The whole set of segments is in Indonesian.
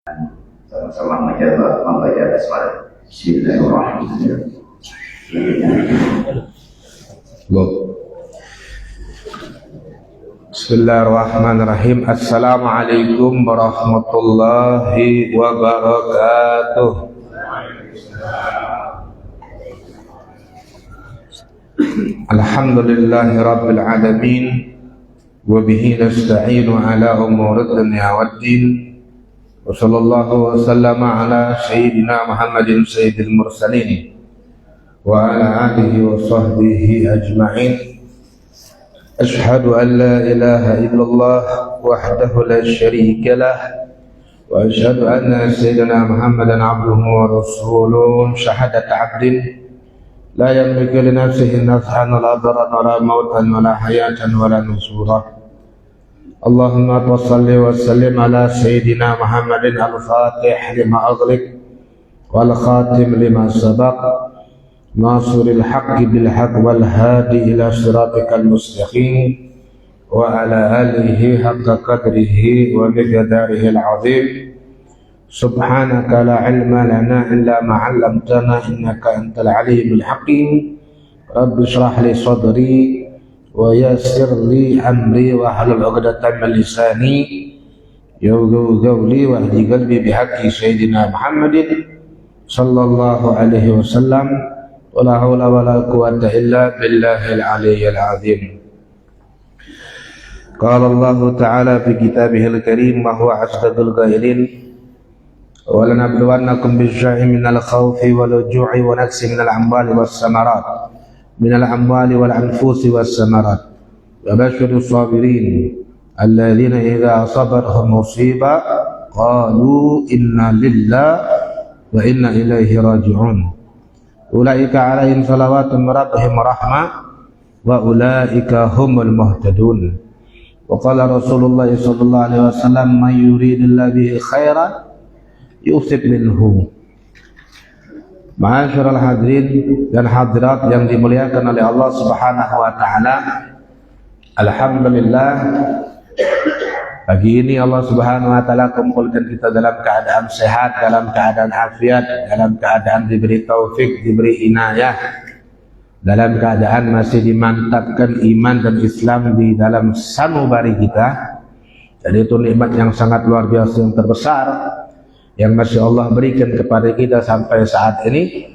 Sama-sama membaca basmalah. Bismillahirrahmanirrahim. Bismillahirrahmanirrahim. Assalamualaikum warahmatullahi wabarakatuh. Alhamdulillahi rabbil alamin. Wabihi nasta'inu ala umuri dunya waddin. Wa sallallahu wa sallama ala sayyidina Muhammadin sayyidil mursalin wa ala alihi wa sahbihi ajma'in. Ashhadu an la ilaha illallah wahdahu la sharika lah wa ashhadu anna sayyidina Muhammadan abduhu wa rasuluh syahadat 'abdin la yamliku li nafsihi naf'an wa la darran wa la mautan wa la hayatan wa la nushura. Allahumma salli wa sallim ala sayyidina Muhammadin al-fatih lima aghliq wal khatim lima sabaq nasiril haqqi bil haqq wal hadi ila siratikal mustaqim wa ala alihi haqqa qadrihi wa miqdarihi al-azim. Subhanaka la ilma lana illa ma 'allamtana innaka antal alimul hakim. Rabbi shrah li sadri wa yassir li amri wa hlul 'uqdatam min lisani yafqahu qawli wa hdi qalbi bihaqqi sayyidina Muhammadin sallallahu alaihi wasallam. Wala haula wala quwwata illa billahil aliyyil azim. Qala Allah ta'ala fi kitabihil karim wa huwa asdaqul qailin wa lanabluwannakum bisyai'in minal khawfi wal ju'i wa naqsin minal amwali was samarat minal amwali wal anfusi was samarat wa basyirus sabirin alladhina idza asabathum musibah qalu inna lillahi wa inna ilaihi raji'un. Ulaika alaihim salawatun min rabbihim rahmah wa ulaika humul muhtadun. Wa qala Rasulullah sallallahu alaihi wasallam man yuridillahu bihi khairan yusib minhu. Ma'asyiral hadirin dan hadirat yang dimuliakan oleh Allah Subhanahu wa taala. Alhamdulillah, pagi ini Allah Subhanahu wa taala kumpulkan kita dalam keadaan sehat, dalam keadaan afiat, dalam keadaan diberi taufik, diberi inayah, dalam keadaan masih dimantapkan iman dan Islam di dalam sanubari kita. Jadi itu nikmat yang sangat luar biasa, yang terbesar yang masih Allah berikan kepada kita sampai saat ini.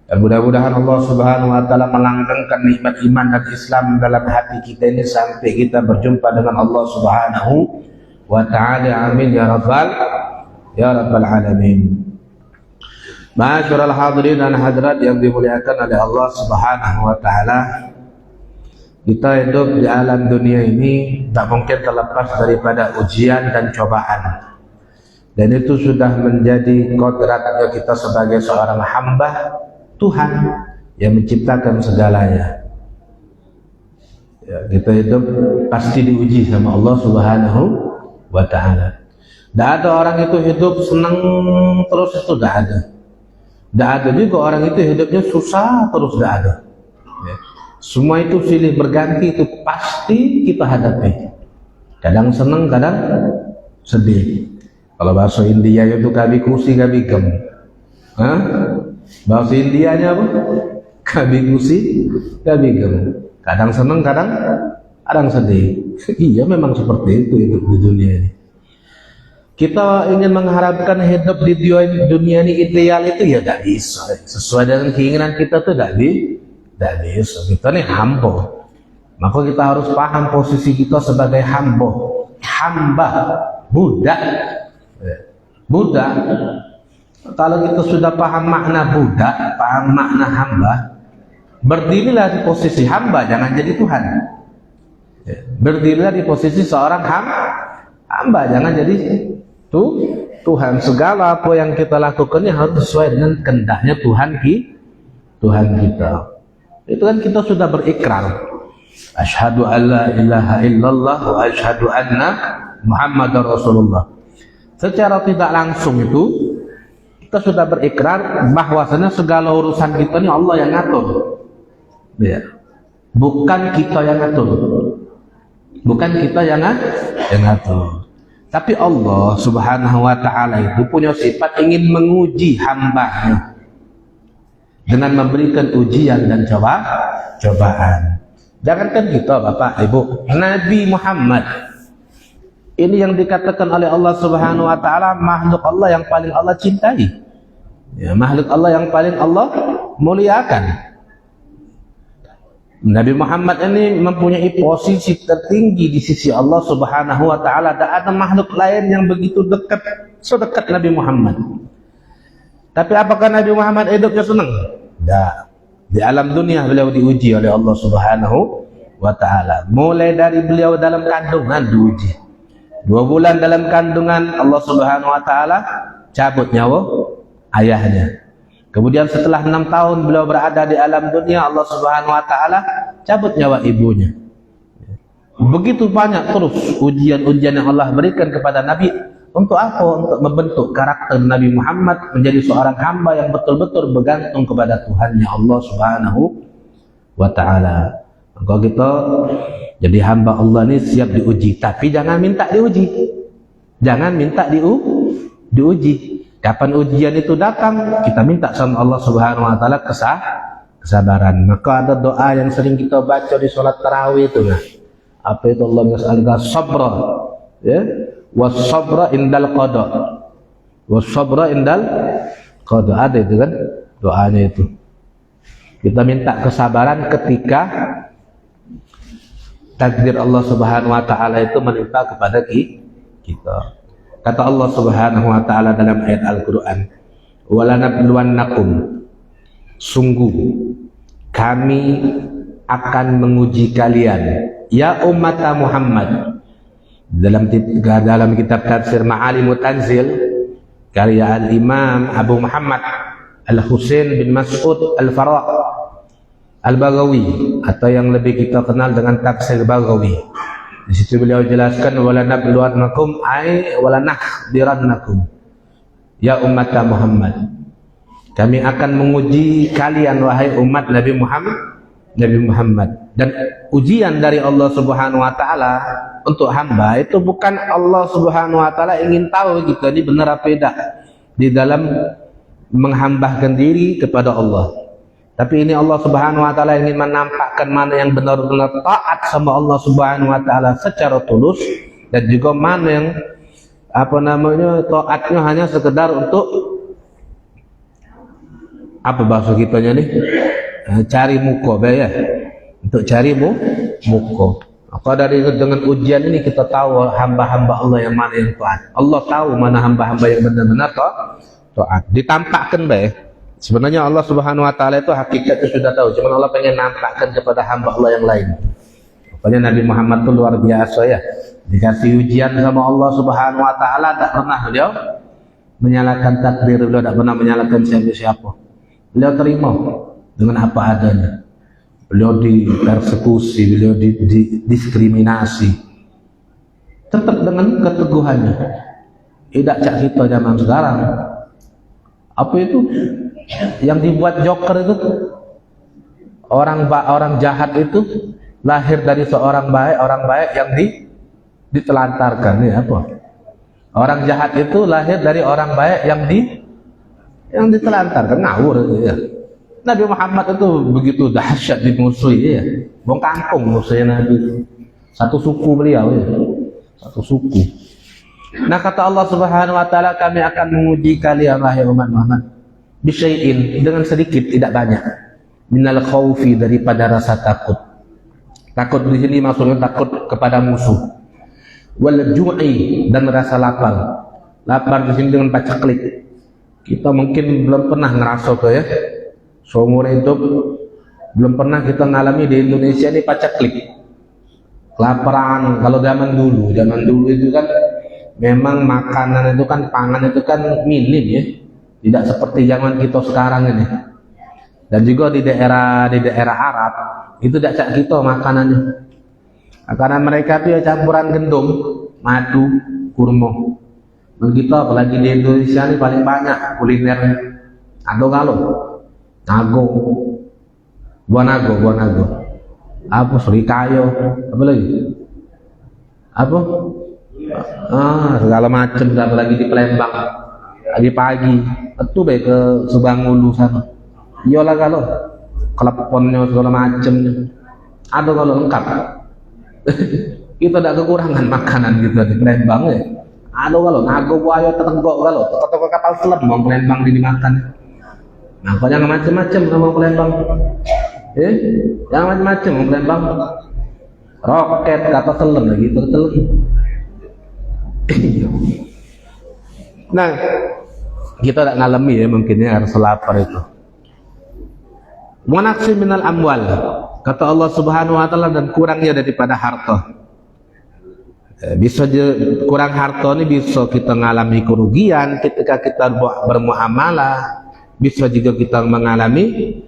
Dan mudah-mudahan Allah Subhanahu wa taala melanggengkan nikmat iman dan Islam dalam hati kita ini sampai kita berjumpa dengan Allah Subhanahu wa ta'ala. Amin ya rabbal alamin. Ma'asyiral hadirin dan hadirat yang dimuliakan oleh Allah Subhanahu wa ta'ala, kita hidup di alam dunia ini tak mungkin terlepas daripada ujian dan cobaan. Dan itu sudah menjadi kodratnya kita sebagai seorang hamba Tuhan yang menciptakan segalanya. Ya, kita hidup pasti diuji sama Allah Subhanahu wa ta'ala. Tidak ada orang itu hidup senang terus, itu tidak ada. Tidak ada juga orang itu hidupnya susah terus, tidak ada. Ya. Semua itu silih berganti, itu pasti kita hadapi. Kadang senang, kadang sedih. Kalau bahasa India itu kabi kusi kabi gem. Bahasa Indianya apa? Kabi kusi kabi gem. Kadang senang, kadang sedih. Iya, memang seperti itu hidup di dunia ini. Kita ingin mengharapkan hidup di dunia ini ideal itu ya tidak bisa. Sesuai dengan keinginan kita tuh tidak bisa. Kita ini hamba. Maka kita harus paham posisi kita sebagai hamba, budak. Kalau kita sudah paham makna budak, paham makna hamba, berdirilah di posisi hamba, jangan jadi Tuhan. Berdirilah di posisi seorang hamba, jangan jadi Tuhan. Segala apa yang kita lakukannya harus sesuai dengan kehendaknya Tuhan kita. Itu kan kita sudah berikrar, asyhadu an la ilaha illallah wa asyhadu anna Muhammadar Rasulullah. Secara tidak langsung itu kita sudah berikrar bahwasanya segala urusan kita ini Allah yang ngatur. Ya. Bukan kita yang ngatur. Bukan kita yang ngatur. Tapi Allah Subhanahu wa ta'ala itu punya sifat ingin menguji hambanya dengan memberikan ujian dan cobaan. Jangankan kita Bapak Ibu, Nabi Muhammad ini yang dikatakan oleh Allah Subhanahu wa ta'ala makhluk Allah yang paling Allah cintai, ya, makhluk Allah yang paling Allah muliakan. Nabi Muhammad ini mempunyai posisi tertinggi di sisi Allah Subhanahu wa ta'ala. Tak ada makhluk lain yang begitu dekat, sedekat Nabi Muhammad. Tapi apakah Nabi Muhammad hidupnya senang? Tidak. Di alam dunia beliau diuji oleh Allah Subhanahu wa ta'ala. Mulai dari beliau dalam kandungan diuji. 2 bulan dalam kandungan, Allah Subhanahu wa ta'ala cabut nyawa ayahnya. Kemudian setelah 6 tahun beliau berada di alam dunia, Allah Subhanahu wa ta'ala cabut nyawa ibunya. Begitu banyak terus ujian-ujian yang Allah berikan kepada Nabi. Untuk apa? Untuk membentuk karakter Nabi Muhammad menjadi seorang hamba yang betul-betul bergantung kepada Tuhannya Allah Subhanahu wa ta'ala. Maka kita jadi hamba Allah ini siap diuji, tapi jangan minta diuji. Jangan minta diuji. Kapan ujian itu datang, kita minta sama Allah Subhanahu wa ta'ala kesabaran. Maka ada doa yang sering kita baca di sholat tarawih itu, nah. Apa itu? Allah yas'aluka sabra, ya, was sabra indal qada, was sabra indal qada. Ada itu kan doanya itu. Kita minta kesabaran ketika takdir Allah Subhanahu wa ta'ala itu menimpa kepada kita. Kata Allah Subhanahu wa ta'ala dalam ayat Al-Quran, walanabluwannakum, sungguh kami akan menguji kalian ya umat Muhammad. Dalam kitab tafsir Ma'alimut Tanzil karya Al-Imam Abu Muhammad Al-Husain bin Mas'ud Al-Faraq Al-Baghawi, atau yang lebih kita kenal dengan tafsir Baghawi. Di situ beliau jelaskan walanabluwannakum ay walanakhbirannakum ya umat Muhammad. Kami akan menguji kalian wahai umat Nabi Muhammad. Dan ujian dari Allah Subhanahu wa ta'ala untuk hamba itu bukan Allah Subhanahu wa ta'ala ingin tahu kita ini benar apa tidak di dalam menghambahkan diri kepada Allah. Tapi ini Allah Subhanahu wa ta'ala ingin menampakkan mana yang benar-benar taat sama Allah Subhanahu wa ta'ala secara tulus, dan juga mana yang taatnya hanya sekedar untuk apa bahasa kitanya nih, cari muka ya, untuk cari muka. Maka dari dengan ujian ini kita tahu hamba-hamba Allah yang mana yang taat. Allah tahu mana hamba-hamba yang benar-benar taat. Ditampakkan sebenarnya Allah Subhanahu wa ta'ala itu hakikatnya sudah tahu, cuma Allah pengen nampakkan kepada hamba Allah yang lain. Makanya Nabi Muhammad itu luar biasa ya. Dikasih ujian sama Allah Subhanahu wa ta'ala, tak pernah beliau menyalahkan takdir, beliau tak pernah menyalahkan siapa-siapa. Beliau terima dengan apa adanya. Beliau dipersekusi, beliau didiskriminasi, tetap dengan keteguhannya. Tidak cak kita zaman sekarang. Apa itu? Yang dibuat joker itu, orang jahat itu lahir dari seorang orang baik yang ditelantarkan. Ya, apa? Orang jahat itu lahir dari orang baik yang ditelantarkan. Ngawur itu ya. Nabi Muhammad itu begitu dahsyat dimusuhi ya. Bong kampung musuhnya Nabi. Satu suku beliau ya. Satu suku. Nah, kata Allah Subhanahu wa ta'ala, kami akan menguji kalian wahai umat Muhammad bisyai'in, dengan sedikit, tidak banyak, minal khaufi, daripada rasa takut. Takut di sini maksudnya takut kepada musuh. Wal ju'i, dan rasa lapar. Lapar di sini dengan paceklik. Kita mungkin belum pernah ngerasa tuh ya. Seumur hidup belum pernah kita ngalami di Indonesia ini paceklik. Kelaparan. Kalau zaman dulu itu kan memang makanan itu kan, pangan itu kan minim ya. Tidak seperti zaman kita sekarang ini. Dan juga di daerah Arab itu tidak cak kita makanannya. Makanan mereka itu ya campuran gandum, madu, kurma. Begitu apalagi di Indonesia ini paling banyak kulinernya. Nago, buah nago. Apa serikayo, apa lagi? Apa? Segala macam, lagi di Palembang lagi pagi itu baik ke Subangulu sana. Iyalah kalau keleponnya segala macamnya ada kalau lengkap. Kita tidak kekurangan makanan gitu di Palembang ya. Ada kalau nago buaya tetenggok kalau toko kapal selam mau Palembang dimakan. Nah, kok jangan macam-macam sama Palembang. Jangan macam-macam mau Palembang. Roket kapal selam lagi telan. Nah, kita tidak ngalami ya mungkinnya harus lapar itu. Wanaksi minal amwal, kata Allah Subhanahu wa taala, dan kurangnya daripada harta. Bisa kurang harta ini bisa kita mengalami kerugian ketika kita bermuamalah, bisa juga kita mengalami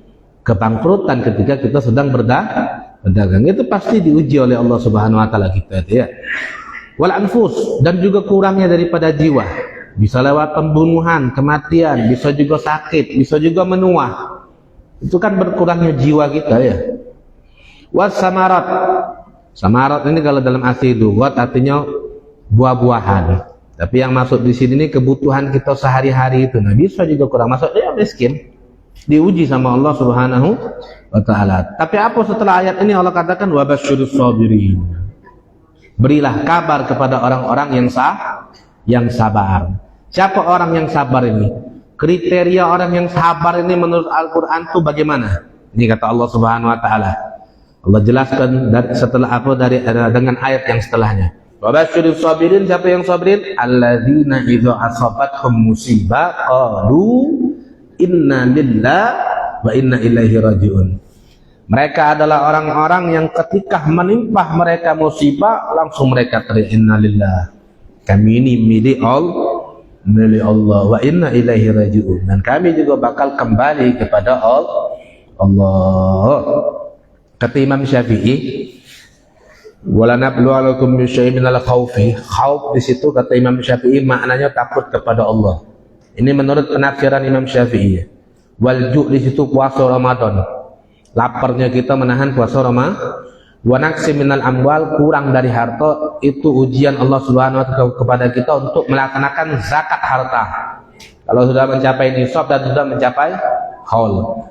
kebangkrutan ketika kita sedang berdagang. Itu pasti diuji oleh Allah Subhanahu wa taala kita itu ya. Wal anfus, dan juga kurangnya daripada jiwa, bisa lewat pembunuhan, kematian, bisa juga sakit, bisa juga menua. Itu kan berkurangnya jiwa kita ya. Was samarat, samarat ini kalau dalam asli lugat artinya buah-buahan. Tapi yang masuk di sini ini kebutuhan kita sehari-hari itu. Nah, bisa juga kurang, masuk dia miskin, diuji sama Allah Subhanahu wa taala. Tapi apa setelah ayat ini Allah katakan wabasyirus sabirin. Berilah kabar kepada orang-orang yang sabar. Siapa orang yang sabar ini? Kriteria orang yang sabar ini menurut Al-Quran itu bagaimana? Ini kata Allah Subhanahu wa taala. Allah jelaskan dengan ayat yang setelahnya. Wabasyirus sabirin, siapa yang sabirin? Alladzina idza asabathum musibah qalu inna lillahi wa inna ilaihi rajiun. Mereka adalah orang-orang yang ketika menimpa mereka musibah langsung mereka teriak inna lillahi, kami ini milik Allah, wa inna ilaihi rajiun, dan kami juga bakal kembali kepada Allah. Kata Imam Syafi'i, wala nabluwakum bi syai'in minal khaufi. Khauf di situ kata Imam Syafi'i maknanya takut kepada Allah. Ini menurut penafsiran Imam Syafi'i. Wal ju' di situ puasa Ramadan. Laparnya kita menahan puasa Ramadan. Wa naqsi minal amwal, kurang dari harta, itu ujian Allah Subhanahu wa taala kepada kita untuk melaksanakan zakat harta. Kalau sudah mencapai nisab dan sudah mencapai haul.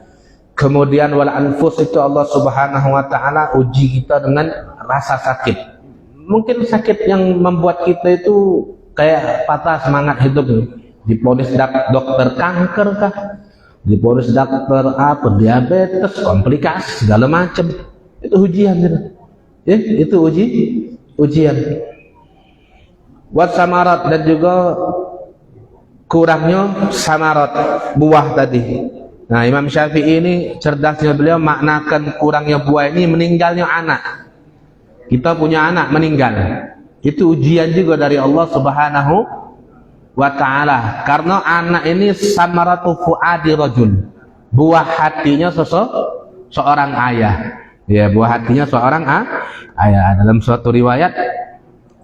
Kemudian wal anfus itu Allah Subhanahu wa taala uji kita dengan rasa sakit. Mungkin sakit yang membuat kita itu kayak patah semangat hidup. Diponis dokter kanker kah? Diponis dokter apa, diabetes, komplikasi segala macam. Itu ujian gitu. Ya, itu ujian. Wat samarat, dan juga kurangnya samarat, buah tadi. Nah, Imam Syafi'i ini cerdasnya beliau maknakan kurangnya buah ini meninggalnya anak. Kita punya anak meninggal. Itu ujian juga dari Allah Subhanahu wa ta'ala, karena anak ini samaratu fuadi rajul, buah hatinya seorang ayah ya, buah hatinya seorang ayah. Dalam suatu riwayat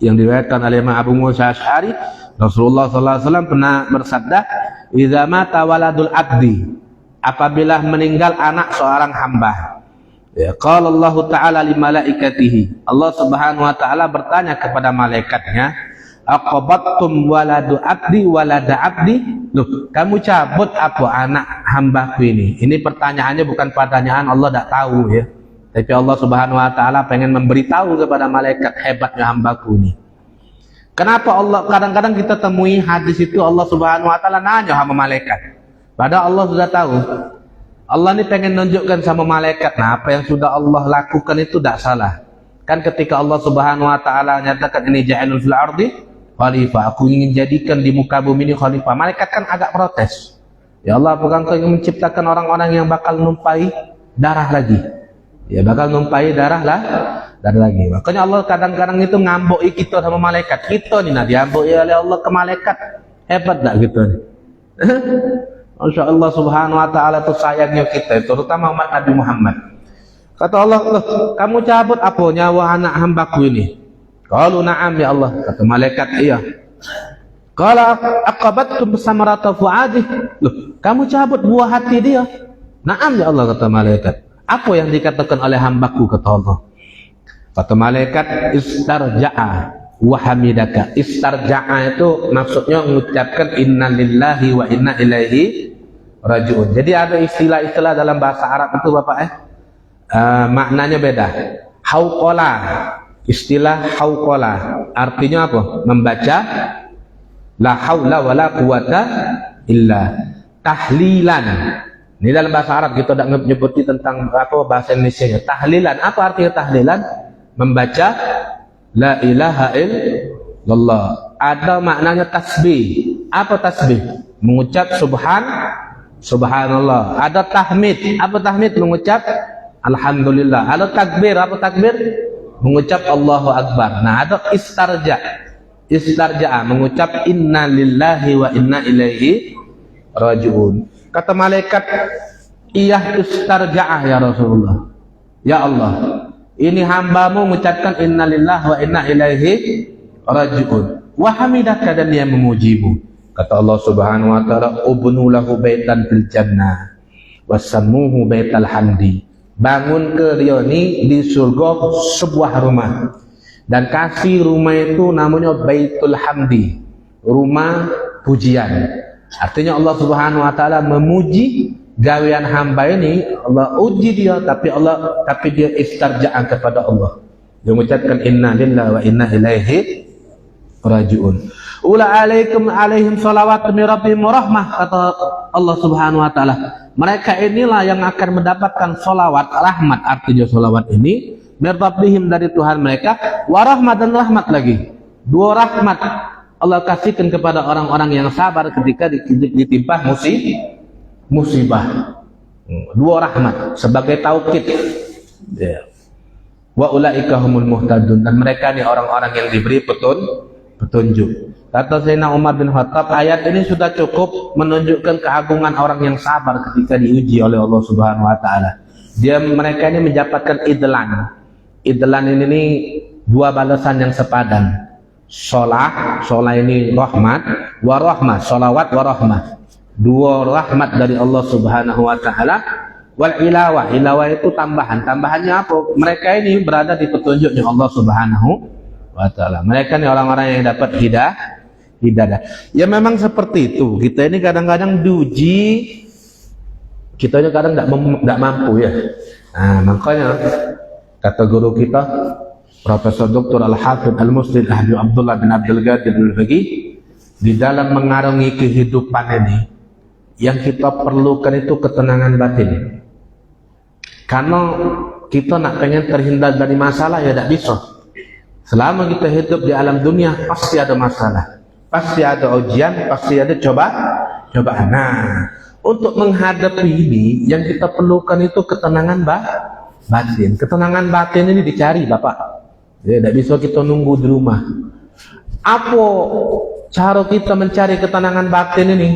yang diriwayatkan oleh Imam Abu Musa Asy'ari, Rasulullah SAW pernah bersabda, idza mata waladul abdi, apabila meninggal anak seorang hamba, ya, qala Allah Ta'ala li malaikatihi, Allah Subhanahu wa ta'ala bertanya kepada malaikatnya, aqabattum waladu abdi walada abdi. Loh, kamu cabut apa anak hambaku ini? Ini pertanyaannya bukan pertanyaan Allah tidak tahu ya. Tapi Allah Subhanahu wa taala pengen memberitahu kepada malaikat hebatnya hambaku ini. Kenapa Allah kadang-kadang kita temui hadis itu Allah Subhanahu wa taala nanya sama malaikat. Padahal Allah sudah tahu. Allah ini pengen nunjukkan sama malaikat, nah apa yang sudah Allah lakukan itu tidak salah. Kan ketika Allah Subhanahu wa taala nyatakan ini ja'alul fil ardi khalifah, aku ingin jadikan di muka bumi ini khalifah. Malaikat kan agak protes. Ya Allah, bukan kau ingin menciptakan orang-orang yang bakal numpai darah lagi? Ya, bakal numpai darah lagi. Makanya Allah kadang-kadang itu ngamboi kita sama malaikat. Kita nih, nah diamboi oleh Allah ke malaikat. Hebat tak gitu nih? Masya Allah Subhanahu wa ta'ala itu sayangnya kita, terutama umat Nabi Muhammad. Kata Allah, kamu cabut apa nyawa anak hambaku ini? Qalu na'am ya Allah. Kata malaikat, iya. Qala aqabattum samarata fu'adih. Loh, kamu cabut buah hati dia? Na'am ya Allah, kata malaikat. Apa yang dikatakan oleh hambaku, kata Allah? Kata malaikat, istarja'a wa hamidaka. Istarja'a itu maksudnya mengucapkan inna lillahi wa inna ilaihi raji'un. Jadi ada istilah-istilah dalam bahasa Arab itu Bapak maknanya beda. Hauqala, istilah hauqala artinya apa? Membaca la haula wala quwata illa. Tahlilan, ini dalam bahasa Arab kita tidak menyebuti tentang apa bahasa Indonesia-nya. Tahlilan, apa artinya tahlilan? Membaca la ilaha illallah. Ada maknanya tasbih. Apa tasbih? Mengucap subhanallah. Ada tahmid. Apa tahmid? Mengucap alhamdulillah. Ada takbir. Apa takbir? Mengucap Allahu akbar. Nah, ada istarja'a mengucap inna lillahi wa inna ilaihi raji'un. Kata malaikat, iya istarja'ah ya Rasulullah. Ya Allah, ini hambamu mengucapkan inna lillahi wa inna ilaihi raji'un. Wa hamidaka, dan dia memujimu. Kata Allah Subhanahu wa taala, ubnu lahu baitan fil jannah wasammuhu baital hamdi. Bangun ke dia ini di surga sebuah rumah, dan kasih rumah itu namanya Baitul Hamdi, rumah pujian. Artinya Allah Subhanahu wa taala memuji gawean hamba ini. Allah uji dia, tapi dia istarja'an kepada Allah. Dia mengucapkan inna lillahi wa inna ilaihi raji'un. Ula alaihim salawatu min rabbihim wa rahmah, kata Allah Subhanahu wa taala. Mereka inilah yang akan mendapatkan salawat, rahmat. Artinya salawat ini min rabbihim, dari Tuhan mereka, wa rahmat, dan rahmat lagi. Dua rahmat Allah kasihkan kepada orang-orang yang sabar ketika ditimpa musibah. Dua rahmat sebagai taukid. Wa ulaika humul muhtadun, dan mereka ni orang-orang yang diberi petunjuk. Kata Sayyidina Umar bin Khattab, ayat ini sudah cukup menunjukkan keagungan orang yang sabar ketika diuji oleh Allah Subhanahu wa taala. Mereka ini mendapatkan idlan. Idlan ini dua balasan yang sepadan. Sholah ini rahmat, warahmah, sholawat warahmah. Dua rahmat dari Allah Subhanahu wa taala. Wal ilawah itu tambahan. Tambahannya apa? Mereka ini berada di petunjuknya Allah Subhanahu wa taala. Mereka ini orang-orang yang dapat hidayah. Ya memang seperti itu. Kita ini kadang-kadang diuji, kita ini kadang tidak mampu ya. Nah, makanya kata guru kita Profesor Dr. Al-Hafidh Al-Muslim Habib Abdullah bin Abdul Qadir Al-Faqih, di dalam mengarungi kehidupan ini yang kita perlukan itu ketenangan batin. Karena kita nak pengen terhindar dari masalah ya tidak bisa. Selama kita hidup di alam dunia pasti ada masalah, pasti ada ujian, pasti ada cobaan. Nah, untuk menghadapi ini yang kita perlukan itu ketenangan batin. Ketenangan batin ini dicari Bapak. Ya, tidak bisa kita nunggu di rumah. Apa cara kita mencari ketenangan batin ini?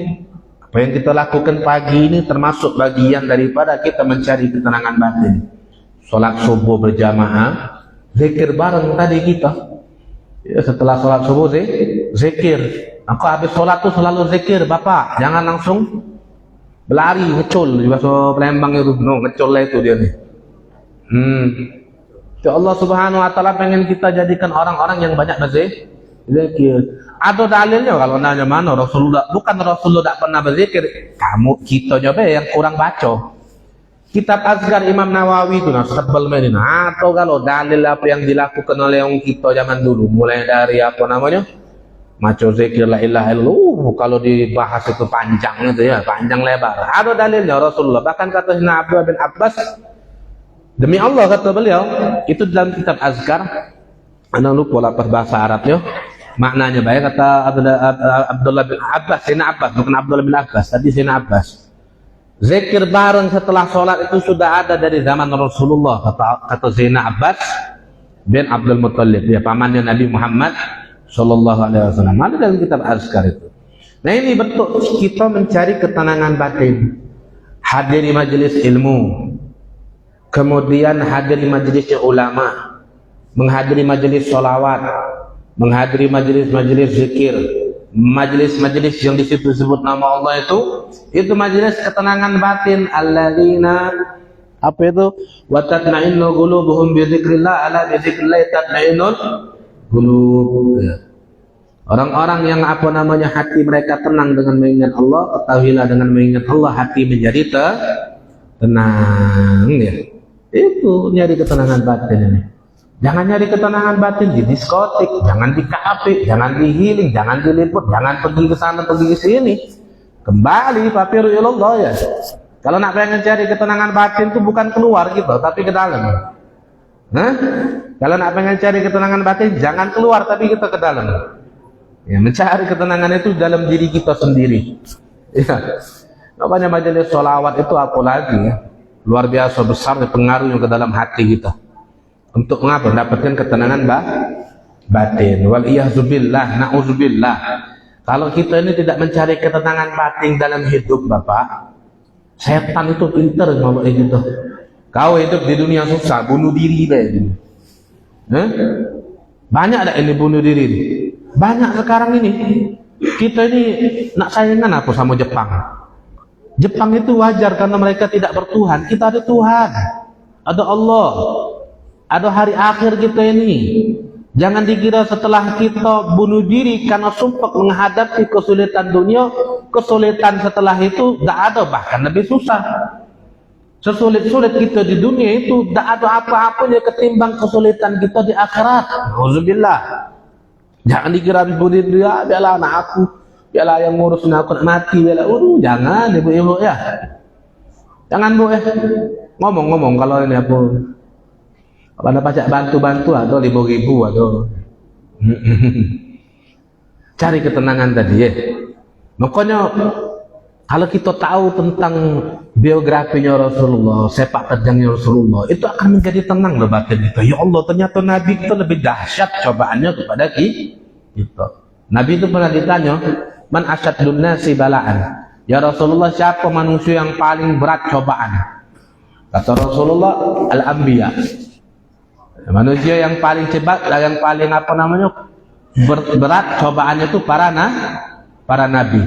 Apa yang kita lakukan pagi ini termasuk bagian daripada kita mencari ketenangan batin. Sholat subuh berjamaah, zikir bareng tadi kita. Ya, setelah sholat subuh zikir. Aku habis sholat tuh selalu zikir Bapak. Jangan langsung berlari, ngecul. Di bahasa Palembang itu, ngecul lah itu dia nih. Allah Subhanahu wa taala pengen kita jadikan orang-orang yang banyak berzikir. Ada dalilnya kalau nanya mana Rasulullah, bukan Rasulullah tidak pernah berzikir. Kita nyoba yang kurang baca. Kitab Azkar Imam Nawawi itu tebal main. Atau kalau dalil apa yang dilakukan oleh orang kita zaman dulu, mulai dari apa namanya? Maca zikir la ilaha illallah, kalau dibahas itu panjang itu ya, panjang lebar. Ada dalilnya Rasulullah. Bahkan kata Sayyidina Abdullah bin Abbas, demi Allah kata beliau, itu dalam kitab Azkar, anda lupa lapar bahasa Arabnya, maknanya baik. Kata Abdullah bin Abbas, Sayyidina Abbas, bukan Abdullah bin Abbas, tadi Sayyidina Abbas, zikir bareng setelah sholat itu sudah ada dari zaman Rasulullah, kata Sayyidina Abbas bin Abdul Muttalib, ya pamannya Nabi Muhammad Sallallahu Alaihi Wasallam. Ada dalam kitab Azkar itu. Nah ini bentuk kita mencari ketenangan batin, hadir di majelis ilmu, kemudian hadiri majelis ulama, menghadiri majelis sholawat, menghadiri majelis-majelis zikir, majelis-majelis yang di situ disebut nama Allah itu majelis ketenangan batin. Alladzina apa itu? Wa tatma'innu qulubuhum bi dzikrillah, ala bi dzikrillah tatma'innul qulub. Ya. Orang-orang yang hati mereka tenang dengan mengingat Allah, ketahuilah dengan mengingat Allah hati menjadi tenang ya. Itu nyari ketenangan batin ini. Jangan nyari ketenangan batin di diskotik, jangan di kafe, jangan di healing, jangan diliput, jangan pergi ke sana, pergi ke sini. Kembali fafiru ilallah ya. Kalau nak pengen cari ketenangan batin itu bukan keluar gitu, tapi ke dalam. Kalau nak pengen cari ketenangan batin, jangan keluar tapi kita ke dalam. Ya, mencari ketenangan itu dalam diri kita sendiri. Ya. Makanya majelis sholawat itu apalagi ya. Luar biasa besar pengaruhnya ke dalam hati kita. Untuk mengapa? Mendapatkan ketenangan batin. Wal iyahzubillah, na'udzubillah. Kalau kita ini tidak mencari ketenangan batin dalam hidup, Bapak, setan itu pintar ngomong gitu. Kau hidup di dunia susah, bunuh diri deh. Banyak ada ini bunuh diri. Banyak sekarang ini. Kita ini nak saingan apa sama Jepang? Jepang itu wajar karena mereka tidak bertuhan. Kita ada Tuhan, ada Allah, ada hari akhir kita ini. Jangan dikira setelah kita bunuh diri karena sumpah menghadapi kesulitan dunia, kesulitan setelah itu tidak ada, bahkan lebih susah. Sesulit-sulit kita di dunia itu tidak ada apa-apanya ketimbang kesulitan kita di akhirat. Alhamdulillah. Jangan dikira habis bunuh diri, biarlah anak aku, biarlah yang ngurus aku nak mati, biarlah. Jangan ibu-ibu ya. Jangan bu ya. Ngomong-ngomong kalau ini aku pada pajak bantu-bantu atau 5.000 atau cari ketenangan tadi ya. Makanya kalau kita tahu tentang biografinya Rasulullah, sepak terjangnya Rasulullah, itu akan menjadi tenang loh batin kita. Ya Allah, ternyata Nabi itu lebih dahsyat cobaannya kepada kita. Nabi itu pernah ditanya, man asyadun nasi balaan. Ya Rasulullah, siapa manusia yang paling berat cobaan? Kata Rasulullah, al-anbiya. Manusia yang paling cepat, yang paling berat cobaannya itu para nabi.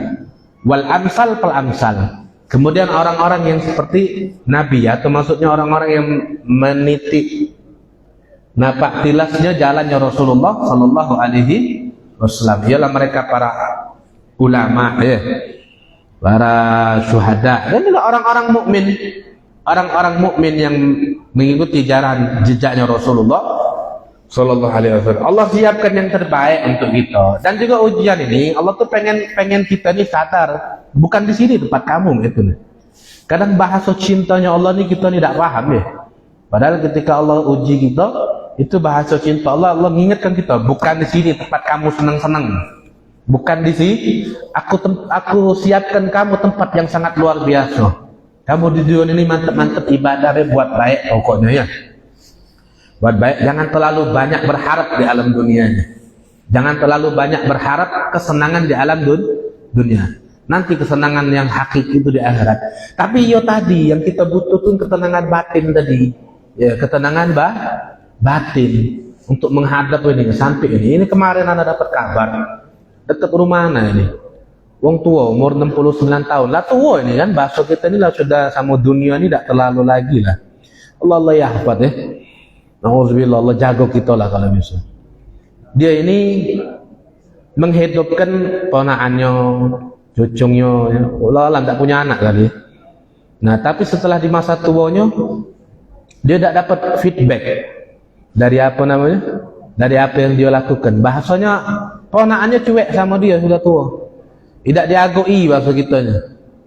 Wal amsal pel amsal. Kemudian orang-orang yang seperti nabi ya, atau maksudnya orang-orang yang meniti napak tilasnya jalannya Rasulullah sallallahu alaihi wasallam. Ialah mereka para ulama ya, para syuhada, dan juga orang-orang mukmin. Orang-orang mukmin yang mengikuti jalan jejaknya Rasulullah sallallahu alaihi wasallam. Allah siapkan yang terbaik untuk kita. Dan juga ujian ini Allah tuh pengen kita nih sadar, bukan di sini tempat kamu itu nih. Kadang bahasa cintanya Allah nih kita nih tidak paham ya. Padahal ketika Allah uji kita, itu bahasa cinta Allah mengingatkan kita, bukan di sini tempat kamu senang-senang. Bukan di sini aku siapkan kamu tempat yang sangat luar biasa. Kamu di dunia ini mantap-mantap ibadahnya buat baik pokoknya ya. Buat baik, jangan terlalu banyak berharap di alam dunianya. Jangan terlalu banyak berharap kesenangan di alam dunia. Nanti kesenangan yang hakiki itu di akhirat. Tapi yo tadi yang kita butuhkan ketenangan batin tadi. Ya, ketenangan batin untuk menghadap ini sampai ini. Ini kemarin Anda dapat kabar dekat rumah Anda ini. Wong tua umur 69 tahun. Lah tua ini kan, bahasa kita ini lah sudah sama dunia ini tidak terlalu lagi lah. Allah ya hafat ya. Nauzubillah, Allah jago kita lah kalau bisa. Dia ini menghidupkan ponakannya, cucunya, ya. Allah tidak punya anak kali. Nah, tapi setelah di masa tuanya, dia tidak dapat feedback dari dari apa yang dia lakukan. Bahasanya ponakannya cuek sama dia sudah tua. Tidak diagoi bahasa kitanya.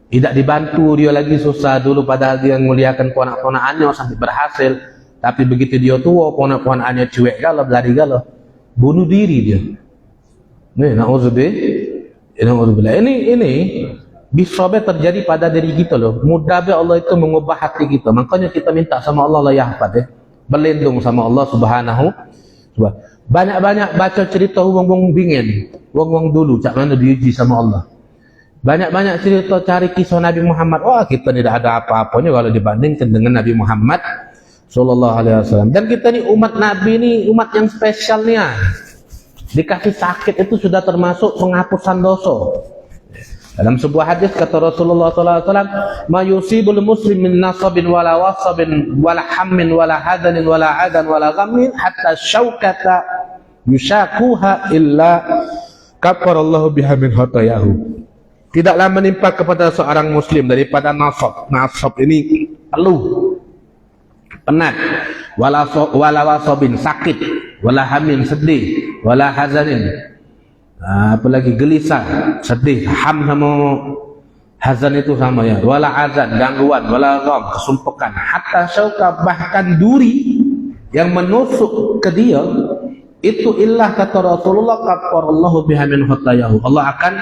Tidak dibantu, dia lagi susah dulu padahal dia muliakan ponak-ponakannya sampai berhasil. Tapi begitu dia tua, ponak-ponakannya cuek galau, lari galau, bunuh diri dia. Nih, na'udzubillah. Ini bisa terjadi pada diri kita loh. Mudah Allah itu mengubah hati kita. Makanya kita minta sama Allah ya hafad ya. Berlindung sama Allah subhanahu wa. Banyak-banyak baca cerita wong-wong bingen, wong-wong dulu cak mana diuji sama Allah. Banyak-banyak cerita cari kisah Nabi Muhammad. Wah, kita tidak ada apa-apanya kalau dibandingkan dengan Nabi Muhammad sallallahu alaihi wasallam. Dan kita ini umat Nabi ini umat yang spesial nih ya. Dikasih sakit itu sudah termasuk penghapusan dosa. Dalam sebuah hadis kata Rasulullah sallallahu alaihi wasallam, "Ma yusibul muslim min nasabin wala wasabin wala hammin wala hadanin wala adan wala ghammin hatta syaukata yushakuha illa kafarallahu biha min khatayahu. Tidaklah menimpa kepada seorang muslim daripada nasab ini peluh, penat, wala wasobin sakit, wala hamin sedih, wala hazanin apalagi gelisah, sedih, ham sama hazan itu sama ya, wala azan, gangguan, wala gham, kesumpekan, hatta syauka, bahkan duri yang menusuk ke dia itu illah kata Rasulullah kafarallahu biha min khatayahu. Allah akan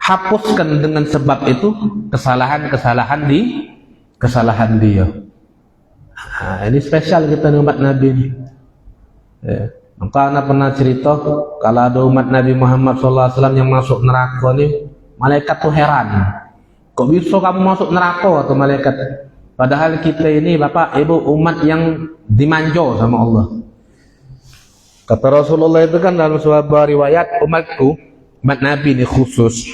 hapuskan dengan sebab itu kesalahan dia. Ini spesial kita nih umat Nabi ini. Maka anak pernah cerita kalau ada umat Nabi Muhammad SAW yang masuk neraka nih, malaikat tuh heran. Kok bisa kamu masuk neraka atau malaikat? Padahal kita ini bapak ibu umat yang dimanjo sama Allah. Kata Rasulullah itu kan dalam sebuah riwayat, umat Nabi ini khusus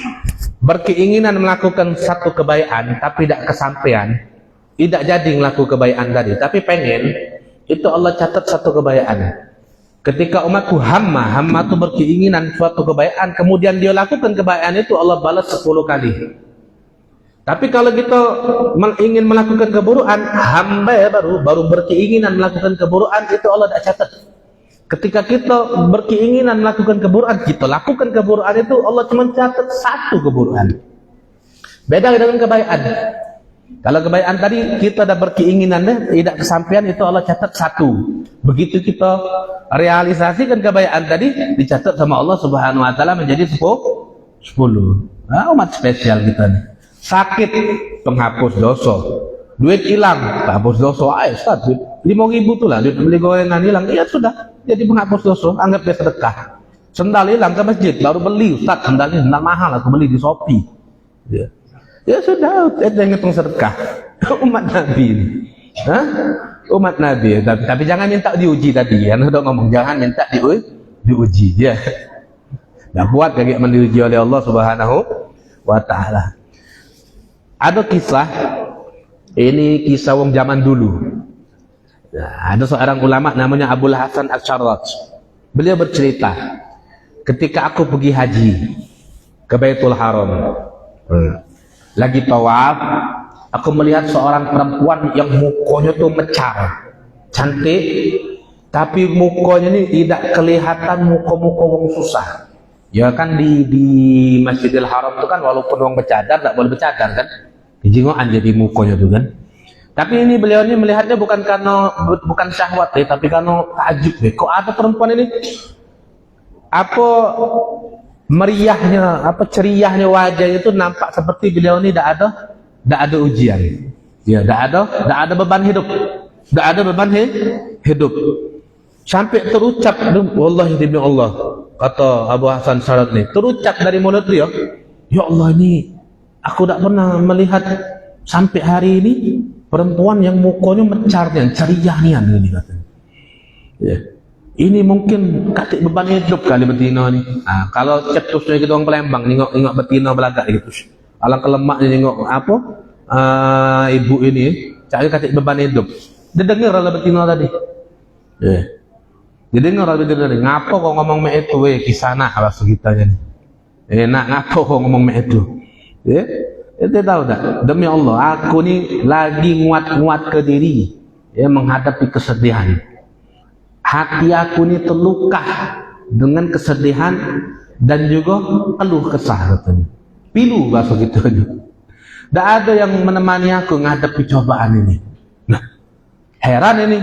berkeinginan melakukan satu kebaikan tapi tidak kesampaian, tidak jadi melakukan kebaikan tadi, tapi pengen itu Allah catat satu kebaikan. Ketika umatku hamma itu berkeinginan suatu kebaikan, kemudian dia lakukan kebaikan itu, Allah balas 10 kali. Tapi kalau kita ingin melakukan keburukan, hamba ya baru berkeinginan melakukan keburukan, itu Allah tidak catat. Ketika kita berkeinginan melakukan keburukan, kita lakukan keburukan itu, Allah cuma catat 1 keburukan. Beda dengan kebaikan. Kalau kebaikan tadi kita ada berkeinginan tidak kesampaian, itu Allah catat 1. Begitu kita realisasikan kebaikan tadi, dicatat sama Allah Subhanahu wa taala menjadi 10. Umat spesial kita nih. Sakit, penghapus dosa. Duit hilang, penghapus dosa. Ustaz, 5.000 tuh lah duit beli gorengan hilang. Iya sudah, jadi penghapus dosa, anggap dia sedekah. Sendal hilang ke masjid, baru beli. Ustaz, sendal mahal, aku beli di Shopee. Ya sudah, itu yang ngitung sedekah. Umat Nabi ini. Umat Nabi, tapi jangan minta diuji tadi. Yang udah ngomong jangan minta diuji ya. Nah, buat kayak diuji oleh Allah Subhanahu wa taala. Ada kisah, ini kisah wong zaman dulu. Nah, ada seorang ulama namanya Abul Hasan Asy'arraj. Beliau bercerita, ketika aku pergi haji ke Baitul Haram, lagi tawaf, aku melihat seorang perempuan yang mukanya tuh mecar, cantik, tapi mukanya ini tidak kelihatan muka-muka wong susah. Ya kan di Masjidil Haram itu kan walaupun wong bercadar, tidak boleh bercadar kan, jingokan jadi mukanya tuh kan. Tapi ini beliau ini melihatnya bukan syahwat tapi karena takjub kok ada perempuan ini meriahnya, ceriahnya wajah itu nampak seperti beliau ini tidak ada ujian. Ya, tidak ada beban hidup. Tidak ada beban hidup. Sampai terucap, wallahi demi Allah, kata Abu Hasan Asy'arraj ini, terucap dari mulut dia, ya Allah, ini aku tidak pernah melihat sampai hari ini perempuan yang mukanya mencarnya, ceriahnya ini katanya. Ya. Ini mungkin katik beban hidup kali betina ni. Kalau cetusnya kita orang Palembang nengok betina belagak gitu. Alang kelemaknya nengok ibu ini cari katik beban hidup. Dia dengar lah betina tadi. Dia dengar lah betina tadi. Ngapa kau ngomong mek itu kisana bahasa kita ni. Ngapa kau ngomong mek itu? Dia tahu tak? Demi Allah, aku ni lagi nguat ke diri menghadapi kesedihan. Hati aku ini terluka dengan kesedihan dan juga keluh kesah katanya. Pilu bahasa gitu aja. Tidak ada yang menemani aku menghadapi cobaan ini. Nah, heran ini.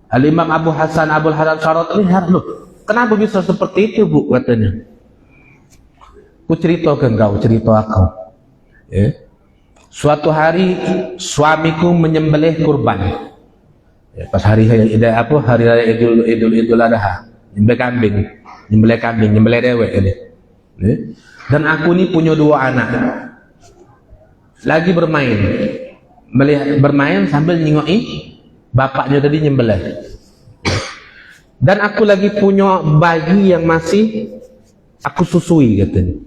Al-Imam Abul Hasan Asy'arraj ini heran loh. Kenapa bisa seperti itu bu katanya? Ku cerita ke engkau, cerita aku. Suatu hari suamiku menyembelih kurban. Pas hari raya Idul Adha, nyembelih kambing, nyembelih dewek ini. Dan aku ini punya 2 anak. Lagi bermain sambil nyingoki bapaknya tadi nyembelih. Dan aku lagi punya bayi yang masih aku susui katanya.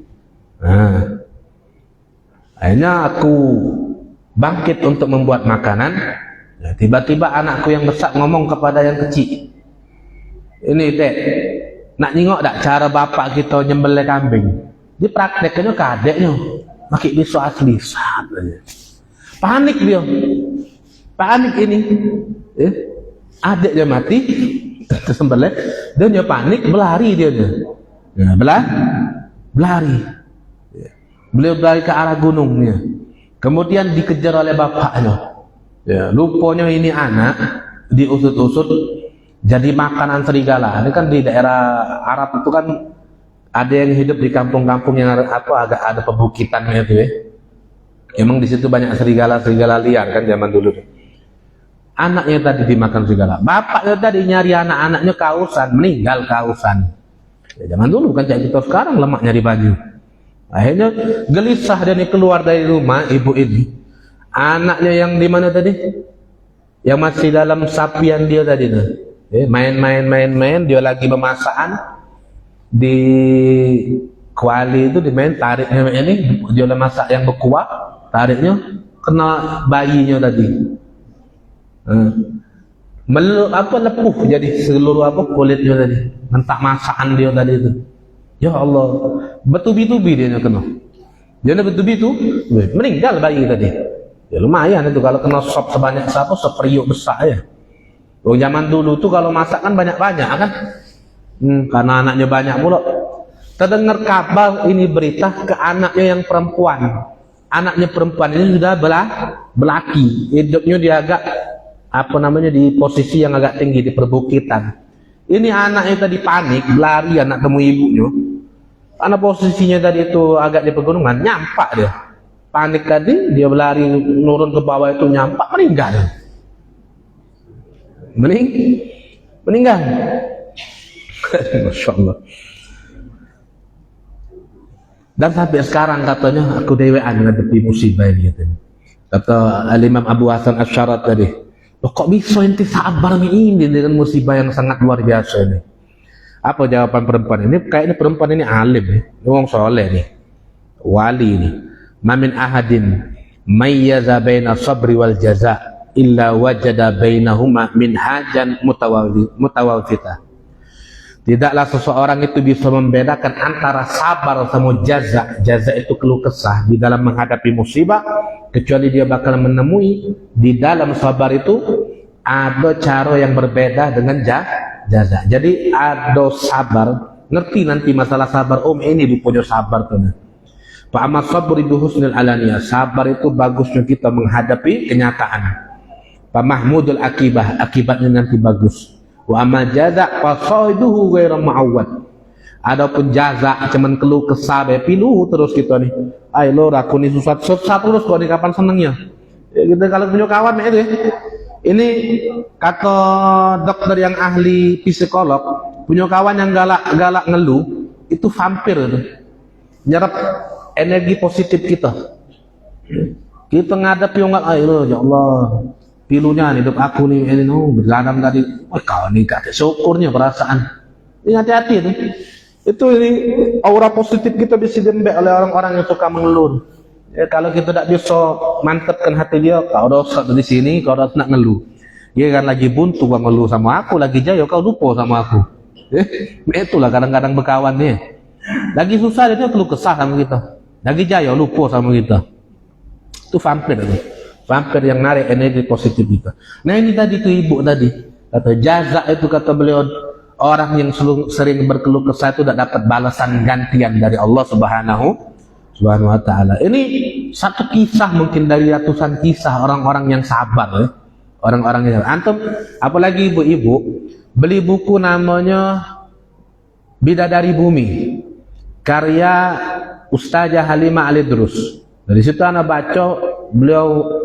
Akhirnya aku bangkit untuk membuat makanan. Tiba-tiba anakku yang besar ngomong kepada yang kecil, Ini dek, nak nyingok tak cara bapak kita nyembelih kambing? Dia prakteknya ke adeknya, pakai pisau asli, saat aja. Panik dia, panik ini. Adeknya mati, tersembelih, dia panik, berlari dia. Ya, berlari. Beliau berlari ke arah gunungnya. Kemudian dikejar oleh bapaknya. Ya, lupanya ini anak diusut-usut jadi makanan serigala. Ini kan di daerah Arab itu kan ada yang hidup di kampung-kampung yang agak ada pebukitannya itu ya. Emang di situ banyak serigala liar kan zaman dulu. Anaknya tadi dimakan serigala. Bapaknya tadi nyari anak-anaknya kausan, meninggal kausan. Ya, zaman dulu kan kayak kita sekarang lemak nyari baju. Akhirnya gelisah dan keluar dari rumah ibu ini. Anaknya yang di mana tadi? Yang masih dalam sapian dia tadi tuh. Main, dia lagi pemasakan di kuali itu dimain tariknya ini dia masak yang berkuah, tariknya kena bayinya tadi. Lepuh jadi seluruh kulitnya tadi, mentak masakan dia tadi itu. Ya Allah, bertubi-tubi dia kena. Dia bertubi-tubi, meninggal bayi tadi. Ya lumayan itu kalau kena sop sebanyak satu seperiuk besar ya. Oh, zaman dulu tuh kalau masak kan banyak-banyak kan, karena anaknya banyak pula. Terdengar kabar ini berita ke anaknya yang perempuan. Anaknya perempuan ini sudah belaki, hidupnya dia agak di posisi yang agak tinggi di perbukitan. Ini anaknya tadi panik, lari anak temu ibunya. Karena posisinya tadi itu agak di pegunungan, nyampak dia. Panik tadi, dia berlari nurun ke bawah itu nyampak, meninggal. Meninggal. Masya Allah. Dan sampai sekarang katanya aku dewean ngadepi musibah ini katanya. Kata Al-Imam Abu Hasan Asy-Syarad tadi, loh kok bisa ente sabar ini dengan musibah yang sangat luar biasa ini? Apa jawaban perempuan ini? Kayaknya perempuan ini alim ya, wong soleh nih, wali nih. Mamin ahadin mayyaza baina sabri wal jaza illa wajada bainahuma minhajan mutawafitah. Tidaklah seseorang itu bisa membedakan antara sabar sama jaza. Jaza itu keluh kesah di dalam menghadapi musibah, kecuali dia bakal menemui di dalam sabar itu ada cara yang berbeda dengan jaza. Jadi ada sabar, ngerti nanti masalah sabar. Ini rupanya sabar tuh. Fa amma sabru bi husnil alaniyah. Sabar itu bagusnya kita menghadapi kenyataan. Fa mahmudul akibah, akibatnya nanti bagus. Wa amma jaza fa saiduhu ghairu ma'awwad. Adapun jaza cuman keluh kesah piluh terus kita nih. Ai lo aku nih susah terus kok nih kapan senengnya. Ya kita kalau punya kawan itu ya. Ini kata dokter yang ahli psikolog, punya kawan yang galak ngeluh itu vampir itu. Nyerap energi positif kita. Kita ngadep yang enggak, ayo ya Allah. Pilunya hidup aku nih ini bergadang tadi. Wah kau nih gak ada syukurnya perasaan. Ini hati-hati itu. Itu ini aura positif kita bisa dembek oleh orang-orang yang suka mengeluh. Ya, kalau kita tidak bisa mantapkan hati dia, kau dosa di sini, kau dosa nak ngeluh. Dia kan lagi buntu kau ngeluh sama aku, lagi jaya kau lupa sama aku. Itulah kadang-kadang berkawan dia. Lagi susah dia keluh kesah sama kita. Lagi jaya lupa sama kita. Itu vampir itu. Vampir yang narik energi positif kita. Nah ini tadi tuh ibu tadi kata jaza itu kata beliau orang yang sering berkeluh kesah itu tidak dapat balasan gantian dari Allah Subhanahu wa Ta'ala. Ini satu kisah mungkin dari ratusan kisah orang-orang yang sabar ya. Orang-orang yang antum apalagi ibu-ibu beli buku namanya Bidadari Bumi karya Ustazah Halimah Al-Idrus. Dari situ anak baca beliau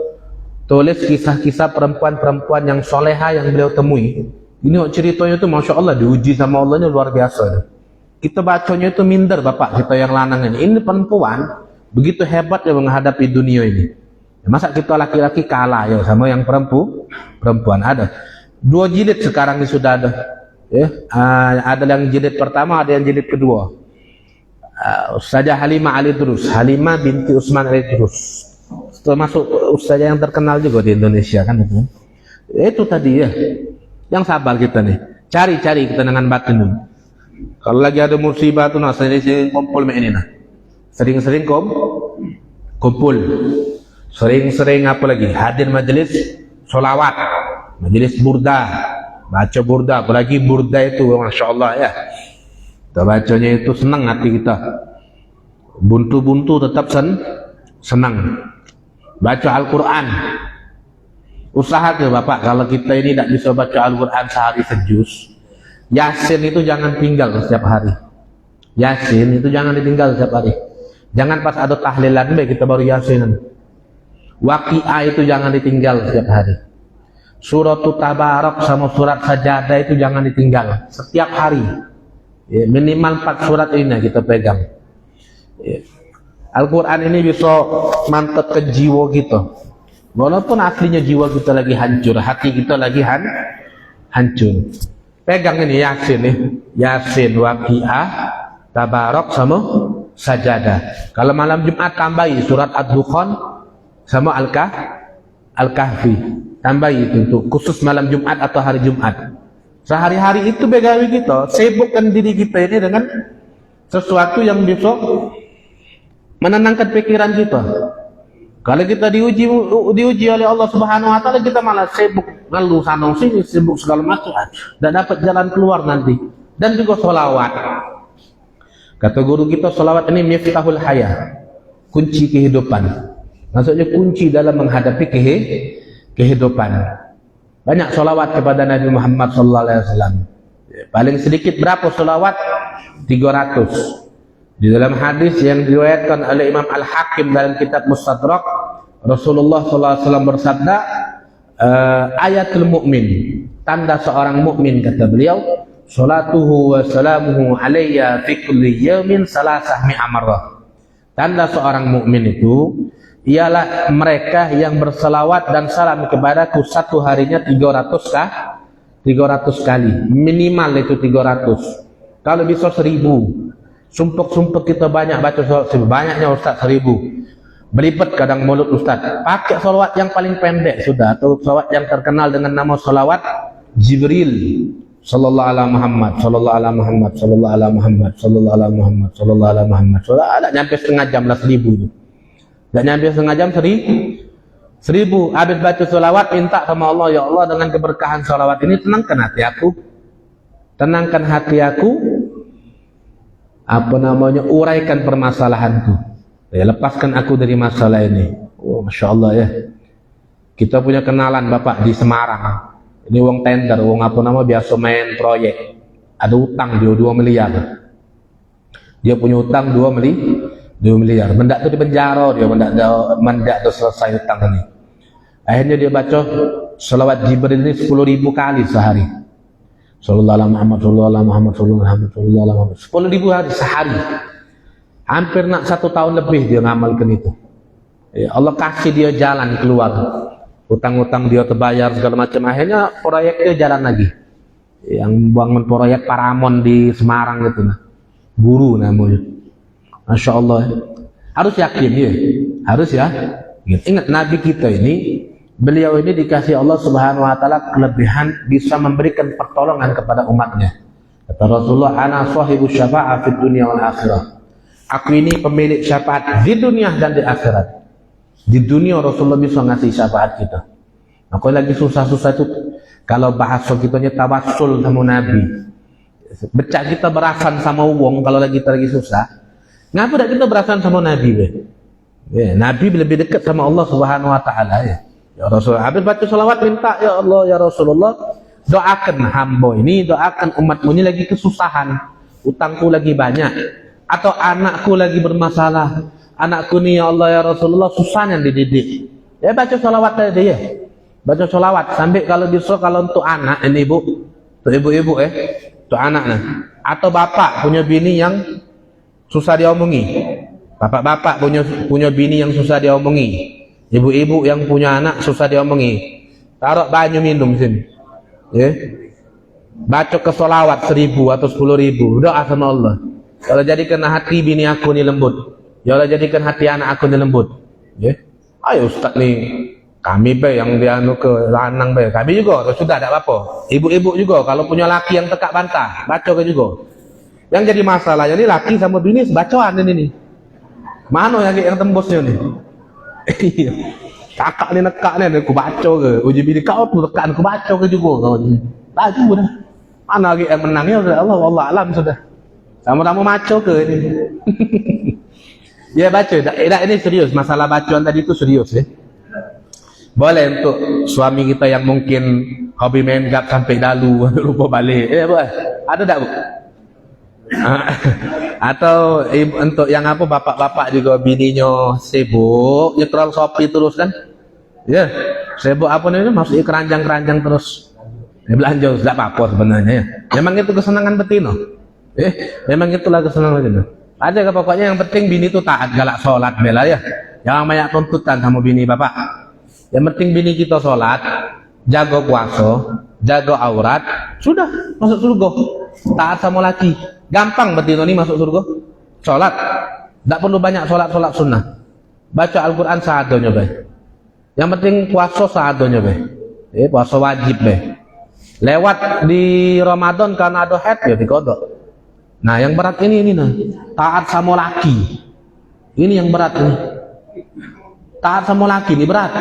tulis kisah-kisah perempuan-perempuan yang soleha yang beliau temui. Ini ceritanya itu Masya Allah diuji sama Allahnya luar biasa. Kita bacanya itu minder bapak kita yang lanang ini. Ini perempuan begitu hebat yang menghadapi dunia ini. Masa kita laki-laki kalah ya sama yang perempuan ada. 2 jilid sekarang ini sudah ada. Ya, ada yang jilid pertama, ada yang jilid kedua. Ustazah Halimah Al-Idrus, Halimah binti Utsman Al-Idrus. Termasuk ustazah yang terkenal juga di Indonesia kan itu. Itu tadi ya. Yang sabar kita nih. Cari-cari ketenangan batin tu. Kalau lagi ada musibah tu nak sering kumpul macam ni nah. Sering-sering kumpul. Sering-sering apa lagi? Hadir majlis solawat, majlis burda, baca burda. Apalagi burda itu, masya-Allah ya. Kita bacanya itu senang hati kita. Buntu-buntu tetap senang. Baca Al-Quran. Usaha ke Bapak, kalau kita ini tidak bisa baca Al-Quran sehari sejuz, Yasin itu jangan tinggal setiap hari. Yasin itu jangan ditinggal setiap hari. Jangan pas ada tahlilan kita baru Yasin. Waqi'ah itu jangan ditinggal setiap hari. Surat Tabarak sama surat Sajadah itu jangan ditinggal setiap hari. Ya, minimal 4 surat ini kita pegang. Ya. Al-Quran ini bisa mantap ke jiwa kita. Walaupun aslinya jiwa kita lagi hancur, hati kita lagi hancur. Pegang ini Yasin nih. Yasin, Waqi'ah, Tabarak sama Sajadah. Kalau malam Jumat tambahi surat Ad-Dukhan sama Al-Kahfi. Tambah itu untuk khusus malam Jumat atau hari Jumat. Sehari-hari itu begawi kita, sibukkan diri kita ini dengan sesuatu yang bisa menenangkan pikiran kita. Kalau kita diuji oleh Allah Subhanahu wa taala, kita malah sibuk lalu sana sini, sibuk segala macam, dan dapat jalan keluar nanti. Dan juga sholawat. Kata guru kita, sholawat ini miftahul hayah, kunci kehidupan. Maksudnya kunci dalam menghadapi kehidupan. Banyak solawat kepada Nabi Muhammad SAW. Paling sedikit berapa solawat? 300. Di dalam hadis yang diriwayatkan oleh Imam Al-Hakim dalam kitab Mustadrak, Rasulullah SAW bersabda, ayatul mu'min, tanda seorang mukmin, kata beliau, salatuhu wa salamuhu alayya fi kulli yawmin salasah mi'a marrah. Tanda seorang mukmin itu ialah mereka yang berselawat dan salam kepadaku satu harinya 300 kali. Minimal itu 300. Kalau bisa 1000. Sumpuk-sumpuk kita banyak baca salawat, banyaknya Ustaz 1000. Berlipat kadang mulut Ustaz. Pakai salawat yang paling pendek sudah, atau salawat yang terkenal dengan nama salawat Jibril. Sallallahu ala Muhammad, sallallahu ala Muhammad, sallallahu ala Muhammad, sallallahu ala Muhammad, sallallahu ala Muhammad. Ada nyampe setengah jam lah 1000 itu. Dan nyampe setengah jam 1000. Habis baca salawat, minta sama Allah, ya Allah, dengan keberkahan salawat ini tenangkan hati aku. Tenangkan hati aku. Uraikan permasalahanku. Ya, lepaskan aku dari masalah ini. Oh, Masya Allah ya. Kita punya kenalan Bapak di Semarang. Ini wong tender, wong biasa main proyek. Ada utang dia 2 miliar. Dia punya utang 2 miliar. Mendak tu di penjara dia, mendak tu selesai utang ini. Akhirnya dia baca salawat Jibril ini 10.000 kali sehari. Sallallahu alaihi Muhammad, sallallahu alaihi Muhammad, sallallahu alaihi Muhammad. 10.000 hari sehari. Hampir nak 1 tahun lebih dia ngamalkan itu. Ya, Allah kasih dia jalan keluar. Utang-utang dia terbayar segala macam. Akhirnya proyeknya jalan lagi. Yang bangun proyek Paramon di Semarang itu nah. Guru namanya. Masya Allah. Harus yakin ya. Harus ya. Ingat Nabi kita ini, beliau ini dikasih Allah Subhanahu wa taala kelebihan bisa memberikan pertolongan kepada umatnya. Kata Rasulullah, ana sahibu syafa'ah fid dunya wal akhirah. Aku ini pemilik syafaat di dunia dan di akhirat. Di dunia Rasulullah bisa ngasih syafaat kita. Aku lagi susah-susah itu, kalau bahasa kitanya tawassul sama Nabi. Becak kita berasan sama wong kalau lagi kita lagi susah. Ngapa tak kita berasan sama Nabi? Ya, Nabi lebih dekat sama Allah Subhanahu wa taala ya. Ya Rasulullah, habis baca salawat minta, ya Allah ya Rasulullah, doakan hamba ini, doakan umatmu ini lagi kesusahan. Utangku lagi banyak, atau anakku lagi bermasalah. Anakku ni ya Allah ya Rasulullah susahnya dididik. Ya baca salawat tadi ya. Baca salawat sambil kalau bisa, kalau untuk anak ini ibu, untuk ibu-ibu untuk anak nah. Atau bapak punya bini yang susah diomongi. Bapak-bapak punya bini yang susah diomongi. Ibu-ibu yang punya anak susah diomongi. Taruh banyu minum sini. Ya. Baca ke salawat 1000 atau 10.000. Doa sama Allah. Kalau jadikan hati bini aku ni lembut. Ya Allah jadikan hati anak aku ni lembut. Ya. Ayo Ustaz ni Kami be yang dianu ke lanang be. Kami juga sudah ada apa-apa. Ibu-ibu juga kalau punya laki yang tekak bantah, baca ke juga. Yang jadi masalahnya ini laki sama bini sebacaan ini nih. Mana yang tembusnya nih? Iya. Kakak ni nekak ni aku baca ke. Uji bini kau tu tekan aku baca ke juga kau ni. Laju dah. Mana lagi yang menangnya Allah alam sudah. Sama-sama baca ke ini. Ya baca. Ini serius. Masalah bacaan tadi itu serius ya. Boleh untuk suami kita yang mungkin hobi main gap sampai dalu lupa balik. Bu, ada tak bu? Atau untuk yang apa bapak-bapak juga bininya sibuk nyetrol Shopee terus kan? Ya, sibuk apa nih masuk keranjang-keranjang terus. Belanja tidak apa-apa sebenarnya ya. Memang itu kesenangan betina. Memang itulah kesenangan betina. Ada pokoknya yang penting bini itu taat galak sholat bela ya. Jangan banyak tuntutan sama bini bapak. Yang penting bini kita sholat, jaga puasa, jaga aurat, sudah masuk surga. Taat sama laki, gampang betina ini masuk surga. Sholat, tidak perlu banyak sholat sunnah. Baca Al-Quran seadanya be. Yang penting puasa seadanya be. Puasa wajib be. Lewat di Ramadan karena ada haid ya dikodok. Nah yang berat ini nah, taat sama laki. Ini yang berat ini. Taat sama laki ini berat.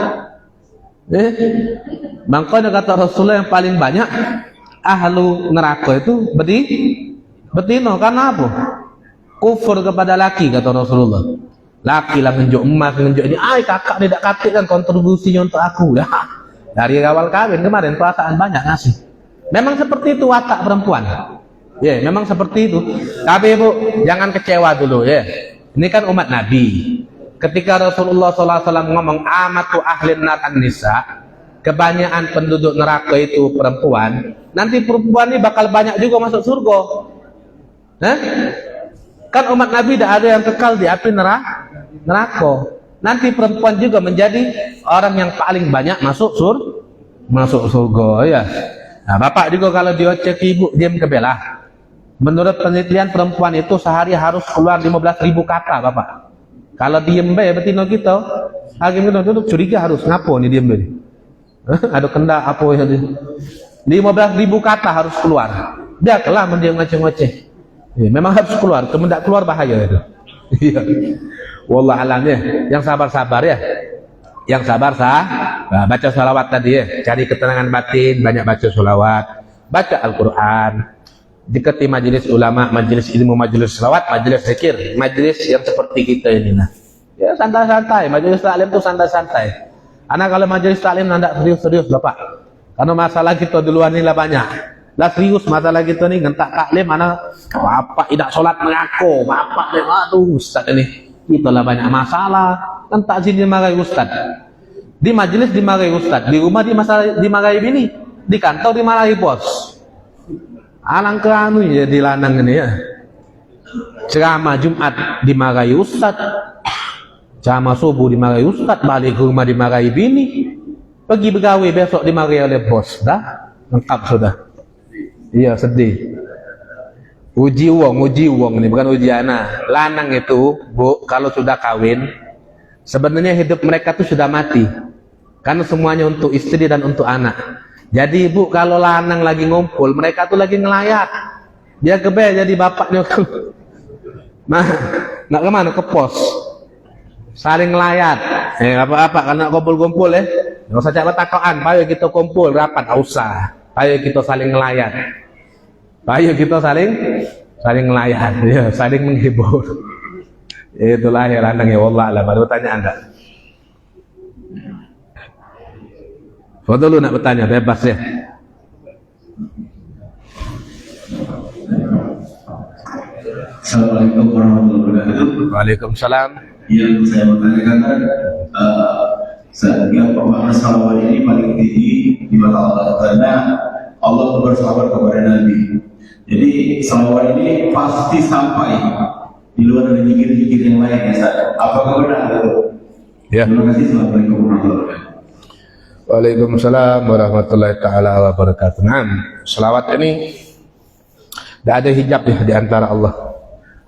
Makanya kata Rasulullah yang paling banyak ahlu neraka itu betina karena apa? Kufur kepada laki kata Rasulullah. Laki lah ngenjuk emas ngenjuk ini. Kakak tidak katik kan kontribusinya untuk aku. Ya. Dari awal kawin kemarin perasaan banyak ngasih. Memang seperti itu watak perempuan. Ya, memang seperti itu. Tapi Bu, jangan kecewa dulu ya. Ini kan umat Nabi. Ketika Rasulullah SAW ngomong amatu ahlin nar an-nisa, kebanyakan penduduk neraka itu perempuan, nanti perempuan ini bakal banyak juga masuk surga. Kan umat Nabi tidak ada yang kekal di api neraka. Nanti perempuan juga menjadi orang yang paling banyak masuk surga ya. Nah, bapak juga kalau diocek ibu diam ke belah. Menurut penelitian perempuan itu sehari harus keluar 15.000 kata bapak. Kalau diem be betina kita, hakim kita duduk curiga harus ngapo nih diem be. Ada kendak apa ya? 15.000 kata harus keluar. Dia kelah mendiam ngoceh-ngoceh. Ya, memang harus keluar. Kalau tidak keluar bahaya itu. Iya. Wallah alam ya. Yang sabar-sabar ya. Yang sabar nah, baca sholawat tadi ya. Cari ketenangan batin, banyak baca sholawat, baca Al-Quran. Dekati majelis ulama, majelis ilmu, majelis selawat, majelis zikir, majelis yang seperti kita ini nah. Ya santai-santai, majelis taklim itu santai-santai. Anak kalau majelis taklim anda serius-serius bapak. Karena masalah kita duluan ini lah banyak. Lah serius masalah kita nih ngentak taklim anak bapak tidak sholat mengaku, bapak deh aduh ustaz ini. Kita lah banyak masalah. Ngentak sini dimarahi ustaz. Di majelis dimarahi ustaz, di rumah dimarahi bini, di kantor dimarahi bos. Alangkah anu ya di lanang ini ya. Ceramah Jumat dimarahi ustaz, ceramah subuh dimarahi ustaz, balik ke rumah dimarahi bini, pergi begawe besok dimarahi oleh bos. Dah lengkap sudah. Iya sedih. Uji uang ini bukan uji anak. Lanang itu bu kalau sudah kawin sebenarnya hidup mereka tuh sudah mati karena semuanya untuk istri dan untuk anak. Jadi ibu kalau lanang lagi ngumpul, mereka tuh lagi ngelayat. Dia kebe jadi bapaknya. Nah, nak kemana? Ke pos. Saling ngelayat. Apa-apa karena kumpul-kumpul ya. Nggak usah cakap takoan. Ayo kita kumpul rapat, usah. Ayo kita saling ngelayat. Ayo kita saling ngelayat, ya, saling menghibur. Itulah ya lanang ya wallah alam. Ada bertanya anda? Foto lu nak bertanya, bebas ya. Assalamualaikum warahmatullahi wabarakatuh. Waalaikumsalam. Yang saya mau tanyakan yang pemahaman salawat ini paling tinggi di mata Allah karena Allah bersahabat kepada Nabi. Jadi salawat ini pasti sampai di luar dari zikir-zikir yang lain ya. Apakah benar itu? Ya. Terima kasih. Assalamualaikum warahmatullahi wabarakatuh. Waalaikumsalam warahmatullahi taala wabarakatuh. Nah, selawat ini tidak ada hijab ya di antara Allah,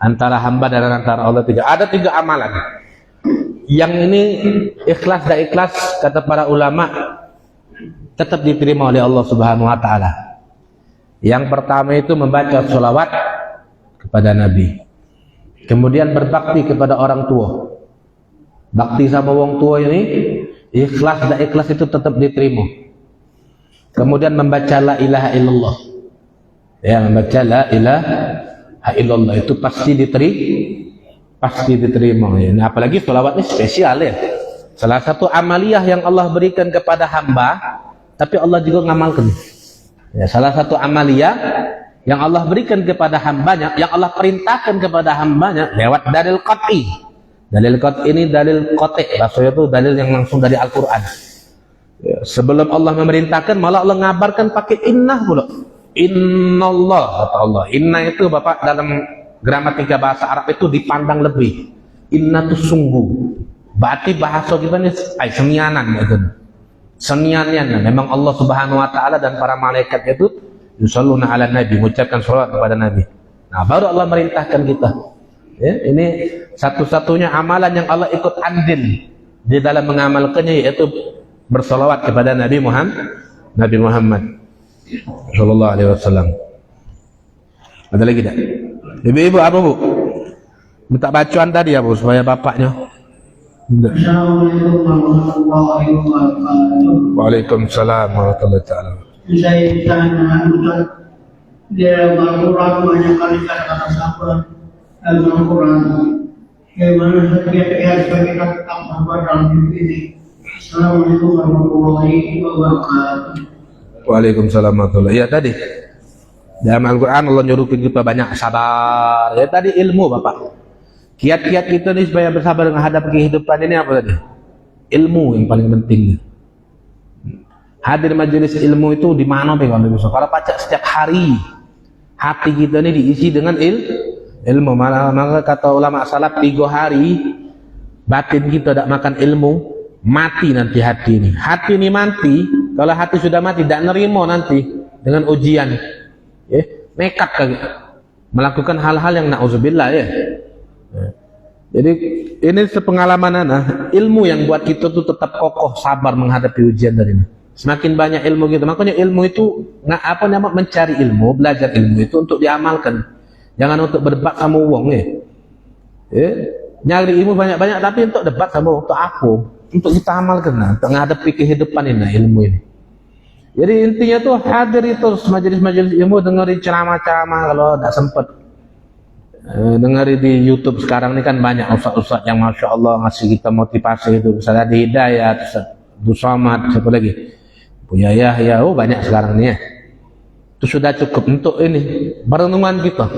antara hamba dan antara Allah tidak ada 3 amalan. Yang ini ikhlas dan ikhlas kata para ulama tetap diterima oleh Allah Subhanahu wa taala. Yang pertama itu membaca sholawat kepada Nabi. Kemudian berbakti kepada orang tua. Bakti sama wong tua ini ikhlas dan ikhlas itu tetap diterima. Kemudian membaca la ilaha illallah. Ya, membaca la ilaha illallah itu pasti diterima. Ya. Nah, apalagi sholawat ini spesial ya. Salah satu amaliyah yang Allah berikan kepada hamba, tapi Allah juga ngamalkan. Ya, salah satu amaliyah yang Allah berikan kepada hambanya, yang Allah perintahkan kepada hambanya lewat dalil qat'i. Dalil qat'i ini dalil qat'i, maksudnya itu dalil yang langsung dari Al-Quran. Ya, sebelum Allah memerintahkan, malah Allah ngabarkan pakai innah pula. Innallah, kata Allah. Inna itu Bapak dalam gramatika bahasa Arab itu dipandang lebih. Inna itu sungguh. Berarti bahasa kita ini senianan gitu. Seniannya memang Allah Subhanahu wa taala dan para malaikat itu yusalluna ala nabi, mengucapkan sholawat kepada Nabi. Nah, baru Allah merintahkan kita. Ya, ini satu-satunya amalan yang Allah ikut andil di dalam mengamalkannya, yaitu bersolawat kepada Nabi Muhammad sallallahu alaihi wasallam. Ada lagi tak? Ibu-ibu apa bu? Minta bacaan tadi ya bu, supaya bapaknya. Assalamualaikum warahmatullahi wabarakatuh. Waalaikumsalam warahmatullahi taala. Saya ditanya Ustaz, di dalam Al-Quran banyak kali kata-kata sabar dalam Al-Quran. Bagaimana setiap sebagai kata sabar dalam hidup ini? Assalamualaikum warahmatullahi wabarakatuh. Waalaikumsalam warahmatullahi. Ya tadi dalam Al-Quran Allah nyuruh kita banyak sabar. Ya tadi ilmu Bapak. Kiat-kiat kita nih supaya bersabar menghadapi kehidupan ini apa tadi? Ilmu yang paling penting. Hadir majelis ilmu itu di mana kalau bisa? Kalau baca setiap hari, hati kita ini diisi dengan ilmu. Maka kata ulama salaf 3 hari batin kita tidak makan ilmu, mati nanti hati ini. Hati ini mati. Kalau hati sudah mati, tidak nerimo nanti dengan ujian. Nekat melakukan hal-hal yang na'udzubillah ya. Jadi ini sepengalaman anak, ilmu yang buat kita tuh tetap kokoh sabar menghadapi ujian dari ini. Semakin banyak ilmu kita, makanya ilmu itu mencari ilmu, belajar ilmu itu untuk diamalkan, jangan untuk berdebat sama uang ya. Nyari ilmu banyak-banyak tapi untuk debat sama untuk aku, untuk kita amalkan, untuk menghadapi kehidupan ini ilmu ini. Jadi intinya tuh hadir itu majelis-majelis ilmu, dengerin ceramah-ceramah kalau tidak sempat. Dengar di YouTube sekarang ini kan banyak ustaz-ustaz yang masya Allah ngasih kita motivasi itu, misalnya di Hidayat, Ustaz Somad, siapa lagi, Buya Yahya, banyak sekarang nih ya. Itu sudah cukup untuk ini perenungan kita.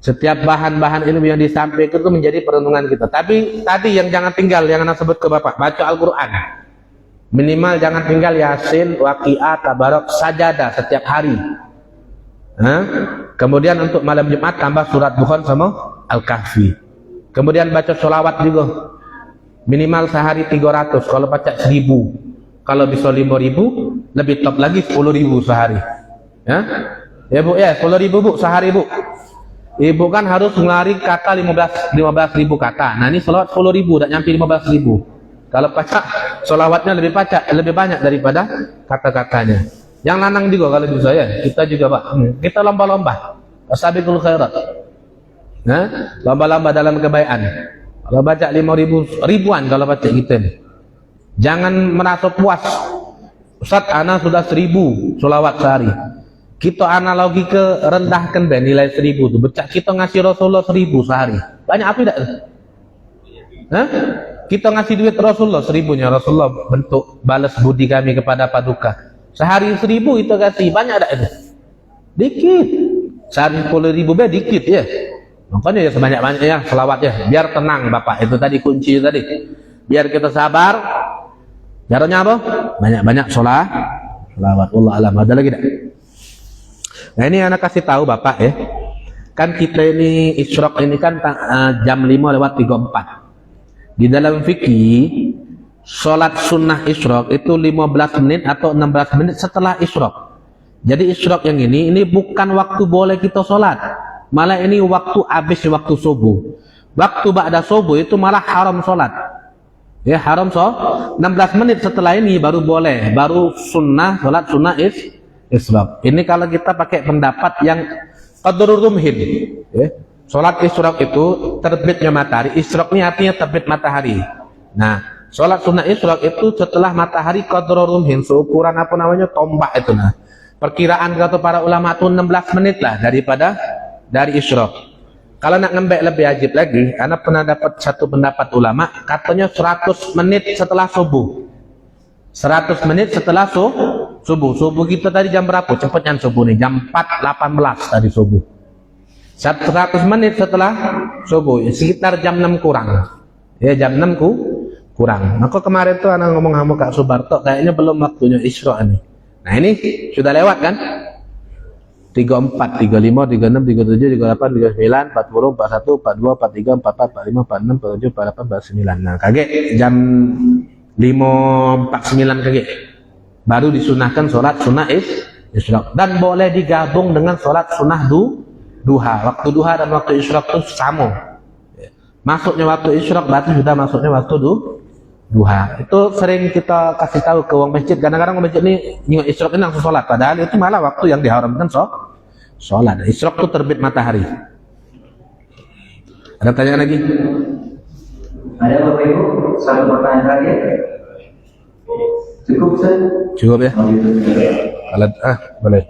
Setiap bahan-bahan ilmu yang disampaikan itu menjadi perenungan kita. Tapi tadi yang jangan tinggal, yang anak sebut ke Bapak, baca Al-Quran. Minimal jangan tinggal Yasin, Waqiah, Tabarok, Sajadah setiap hari. Kemudian untuk malam Jumat tambah surat Dukhan sama Al-Kahfi. Kemudian baca sholawat juga. Minimal sehari 300, kalau baca 1000. Kalau bisa 5.000, lebih top lagi 10.000 sehari. Ya bu ya, 10.000 bu sehari bu. Ibu kan harus ngelari kata 15.000 kata. Nah ini sholawat 10.000, tak nyampe 15.000. Kalau baca sholawatnya lebih banyak daripada kata-katanya. Yang lanang juga kalau bisa ya, kita juga Pak, kita lomba-lomba sabiqul khairat, lomba-lomba dalam kebaikan. Kalau baca 5.000 ribuan kalau baca kita nih. Jangan merasa puas, Ustaz ana sudah 1.000 sholawat sehari. Kita analogi ke rendahkan nilai 1.000 tuh, baca kita ngasih Rasulullah 1.000 sehari, banyak apa tidak? Kita ngasih duit Rasulullah 1.000-nya, Rasulullah bentuk balas budi kami kepada paduka. Sehari 1.000 itu kasih, banyak tak itu? Dikit. Sehari 10.000 dikit ya. Makanya ya sebanyak-banyaknya ya selawat ya, biar tenang Bapak. Itu tadi kunci tadi. Biar kita sabar. Caranya apa? Banyak-banyak selawat. Allah alam. Ada lagi tak? Nah ini anak kasih tahu Bapak ya. Kan kita ini isyraq ini kan jam 5:34. Di dalam fikih sholat sunnah isyraq itu 15 menit atau 16 menit setelah isyraq. Jadi isyraq yang ini bukan waktu boleh kita sholat, malah ini waktu habis waktu subuh. waktu ba'da subuh itu malah haram sholat. Ya, haram sholat. 16 menit setelah ini baru boleh, baru sunnah, sholat sunnah isyraq. Ini kalau kita pakai pendapat yang qadrul rumhin. Ya. Sholat isyraq itu terbitnya matahari. Isyraq ini artinya terbit matahari. Nah, sholat sunnah isyraq itu setelah matahari qadrul rumhin, seukuran apa namanya, tombak itu. Nah, perkiraan kata para ulama itu 16 menit lah dari isyraq. Kalau nak ngembek lebih ajib lagi, anak pernah dapat satu pendapat ulama, katanya 100 menit setelah subuh. 100 menit setelah subuh. Subuh kita tadi jam berapa? Cepatnya subuh nih, jam 4.18 tadi subuh. 100 menit setelah subuh, ya, sekitar jam 6 kurang. Ya, jam 6 kurang. Maka kemarin tuh anak ngomong sama Kak Subarto, kayaknya belum waktunya isyraq nih. Nah ini sudah lewat kan? 34, 35, 36, 37, 38, 39, 40, 41, 42, 43, 44, 45, 46, 47, 48, 49. Nah, kaget jam 5.49 kaget. Baru disunahkan sholat sunnah isyraq. Dan boleh digabung dengan sholat sunnah duha. Waktu duha dan waktu isyraq itu sama. Masuknya waktu isyraq berarti sudah masuknya waktu duha. Itu sering kita kasih tahu ke orang masjid. Kadang-kadang orang masjid ini nyingok isyraq ini langsung sholat, padahal itu malah waktu yang diharamkan sholat. Isyraq itu terbit matahari. Ada tanya lagi? Ada Bapak Ibu, satu pertanyaan terakhir. Cukup Ustaz? Cukup ya? Kalau boleh.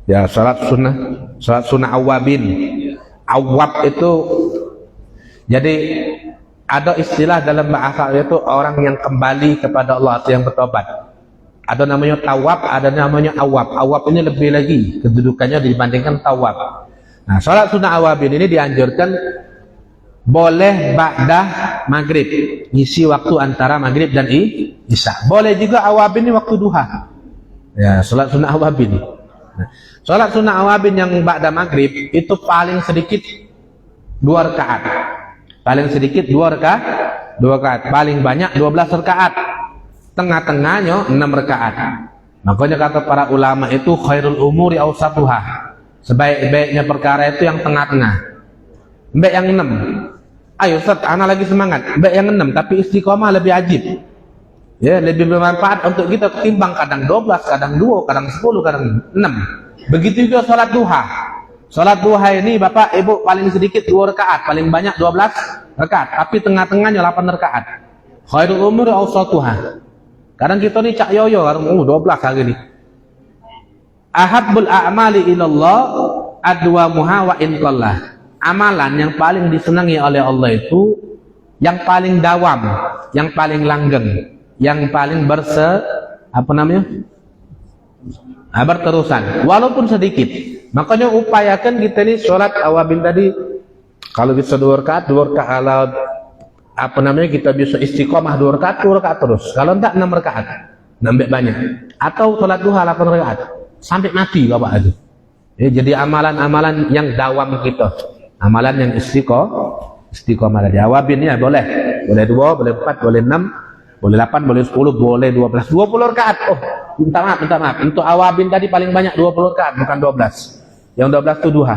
Ya, salat sunnah awabin. Awab itu, jadi ada istilah dalam bahasa itu orang yang kembali kepada Allah atau yang bertobat. Ada namanya tawab, ada namanya awab. Awab ini lebih lagi kedudukannya dibandingkan tawab. Nah, salat sunnah awabin ini dianjurkan boleh ba'dah maghrib, ngisi waktu antara maghrib dan isya. Boleh juga awabin ini waktu duha. Ya, salat sunnah awabin. Nah, salat sunnah awabin yang ba'da maghrib itu paling sedikit 2 rakaat. Paling sedikit 2 rakaat. Paling banyak 12 rakaat. Tengah-tengahnya 6 rakaat. Makanya kata para ulama itu khairul umuri awsatuha. Sebaik-baiknya perkara itu yang tengah-tengah. Mbak yang 6. Ayo Ustaz, ana lagi semangat. Mbak yang 6 tapi istiqomah lebih ajib. Ya, lebih bermanfaat untuk kita ketimbang kadang 12, kadang 2, kadang 10, kadang 6. Begitu juga salat duha. Salat duha ini Bapak Ibu paling sedikit 2 rakaat, paling banyak 12 rakaat, tapi tengah-tengahnya 8 rakaat. Khairul umur awsatuha. Kadang kita nih cak yoyo, 12 hari ini. Ahabbul a'mali ilallah adwamuha wa in qallah. Amalan yang paling disenangi oleh Allah itu yang paling dawam, yang paling langgeng, yang paling berterusan, walaupun sedikit. Makanya upayakan kita ini sholat awabin tadi, kalau bisa 2 rakaat, kalau kita bisa istiqomah 2 rakaat terus. Kalau enggak 6 rakaat, nambah banyak. Atau sholat duha 8 rakaat, sampai mati Bapak itu. Ya, jadi amalan-amalan yang dawam kita, amalan yang istiqomah dari awabin ya boleh 2, boleh 4, boleh 6, boleh 8, boleh 10, boleh 12, 20 rakaat. Oh, minta maaf. Untuk awabin tadi paling banyak 20 rakaat, bukan 12. Yang 12 itu duha.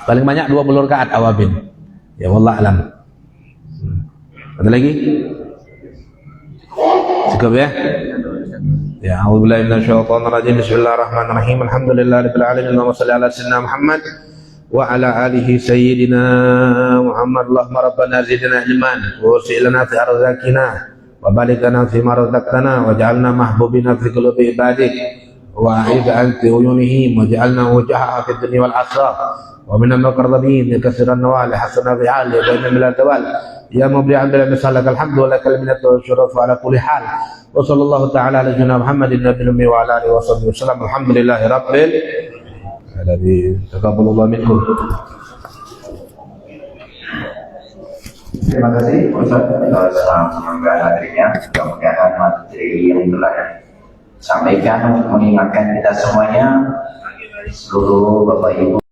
Paling banyak 20 rakaat awabin. Ya wallah alam. Ada lagi? Cukup ya? Ya, a'udzubillahi minasyaitonir rajim. Bismillahirrahmanirrahim. Alhamdulillahirabbil alamin. Allahumma shalli ala sayyidina Muhammad wa ala alihi sayyidina Muhammad. Allahumma rabbana zidna ilman wa wasi' lana fi arzaqina wa barik lana fi ma razaqtana waj'alna mahbubina fi qulubi ibadik wa a'id an uyunihim waj'alna wujaha fi dunya wal akhirah wa minan muqarrabin katsiran nawal hasana bi'al baina min al-dawal ya mubli'an bil misalakal hamdu wa lakal minnatu wa syuruf ala kulli hal wa sallallahu ta'ala ala sayyidina Muhammadin nabiyil ummi wa ala alihi wa sahbihi wasallam. Alhamdulillahi rabbil alamin. Taqabbalallahu minkum. Terima kasih Ustaz atas penyampaian materinya. Mudah-mudahan materi yang telah disampaikan untuk mengingatkan kita semuanya, seluruh Bapak Ibu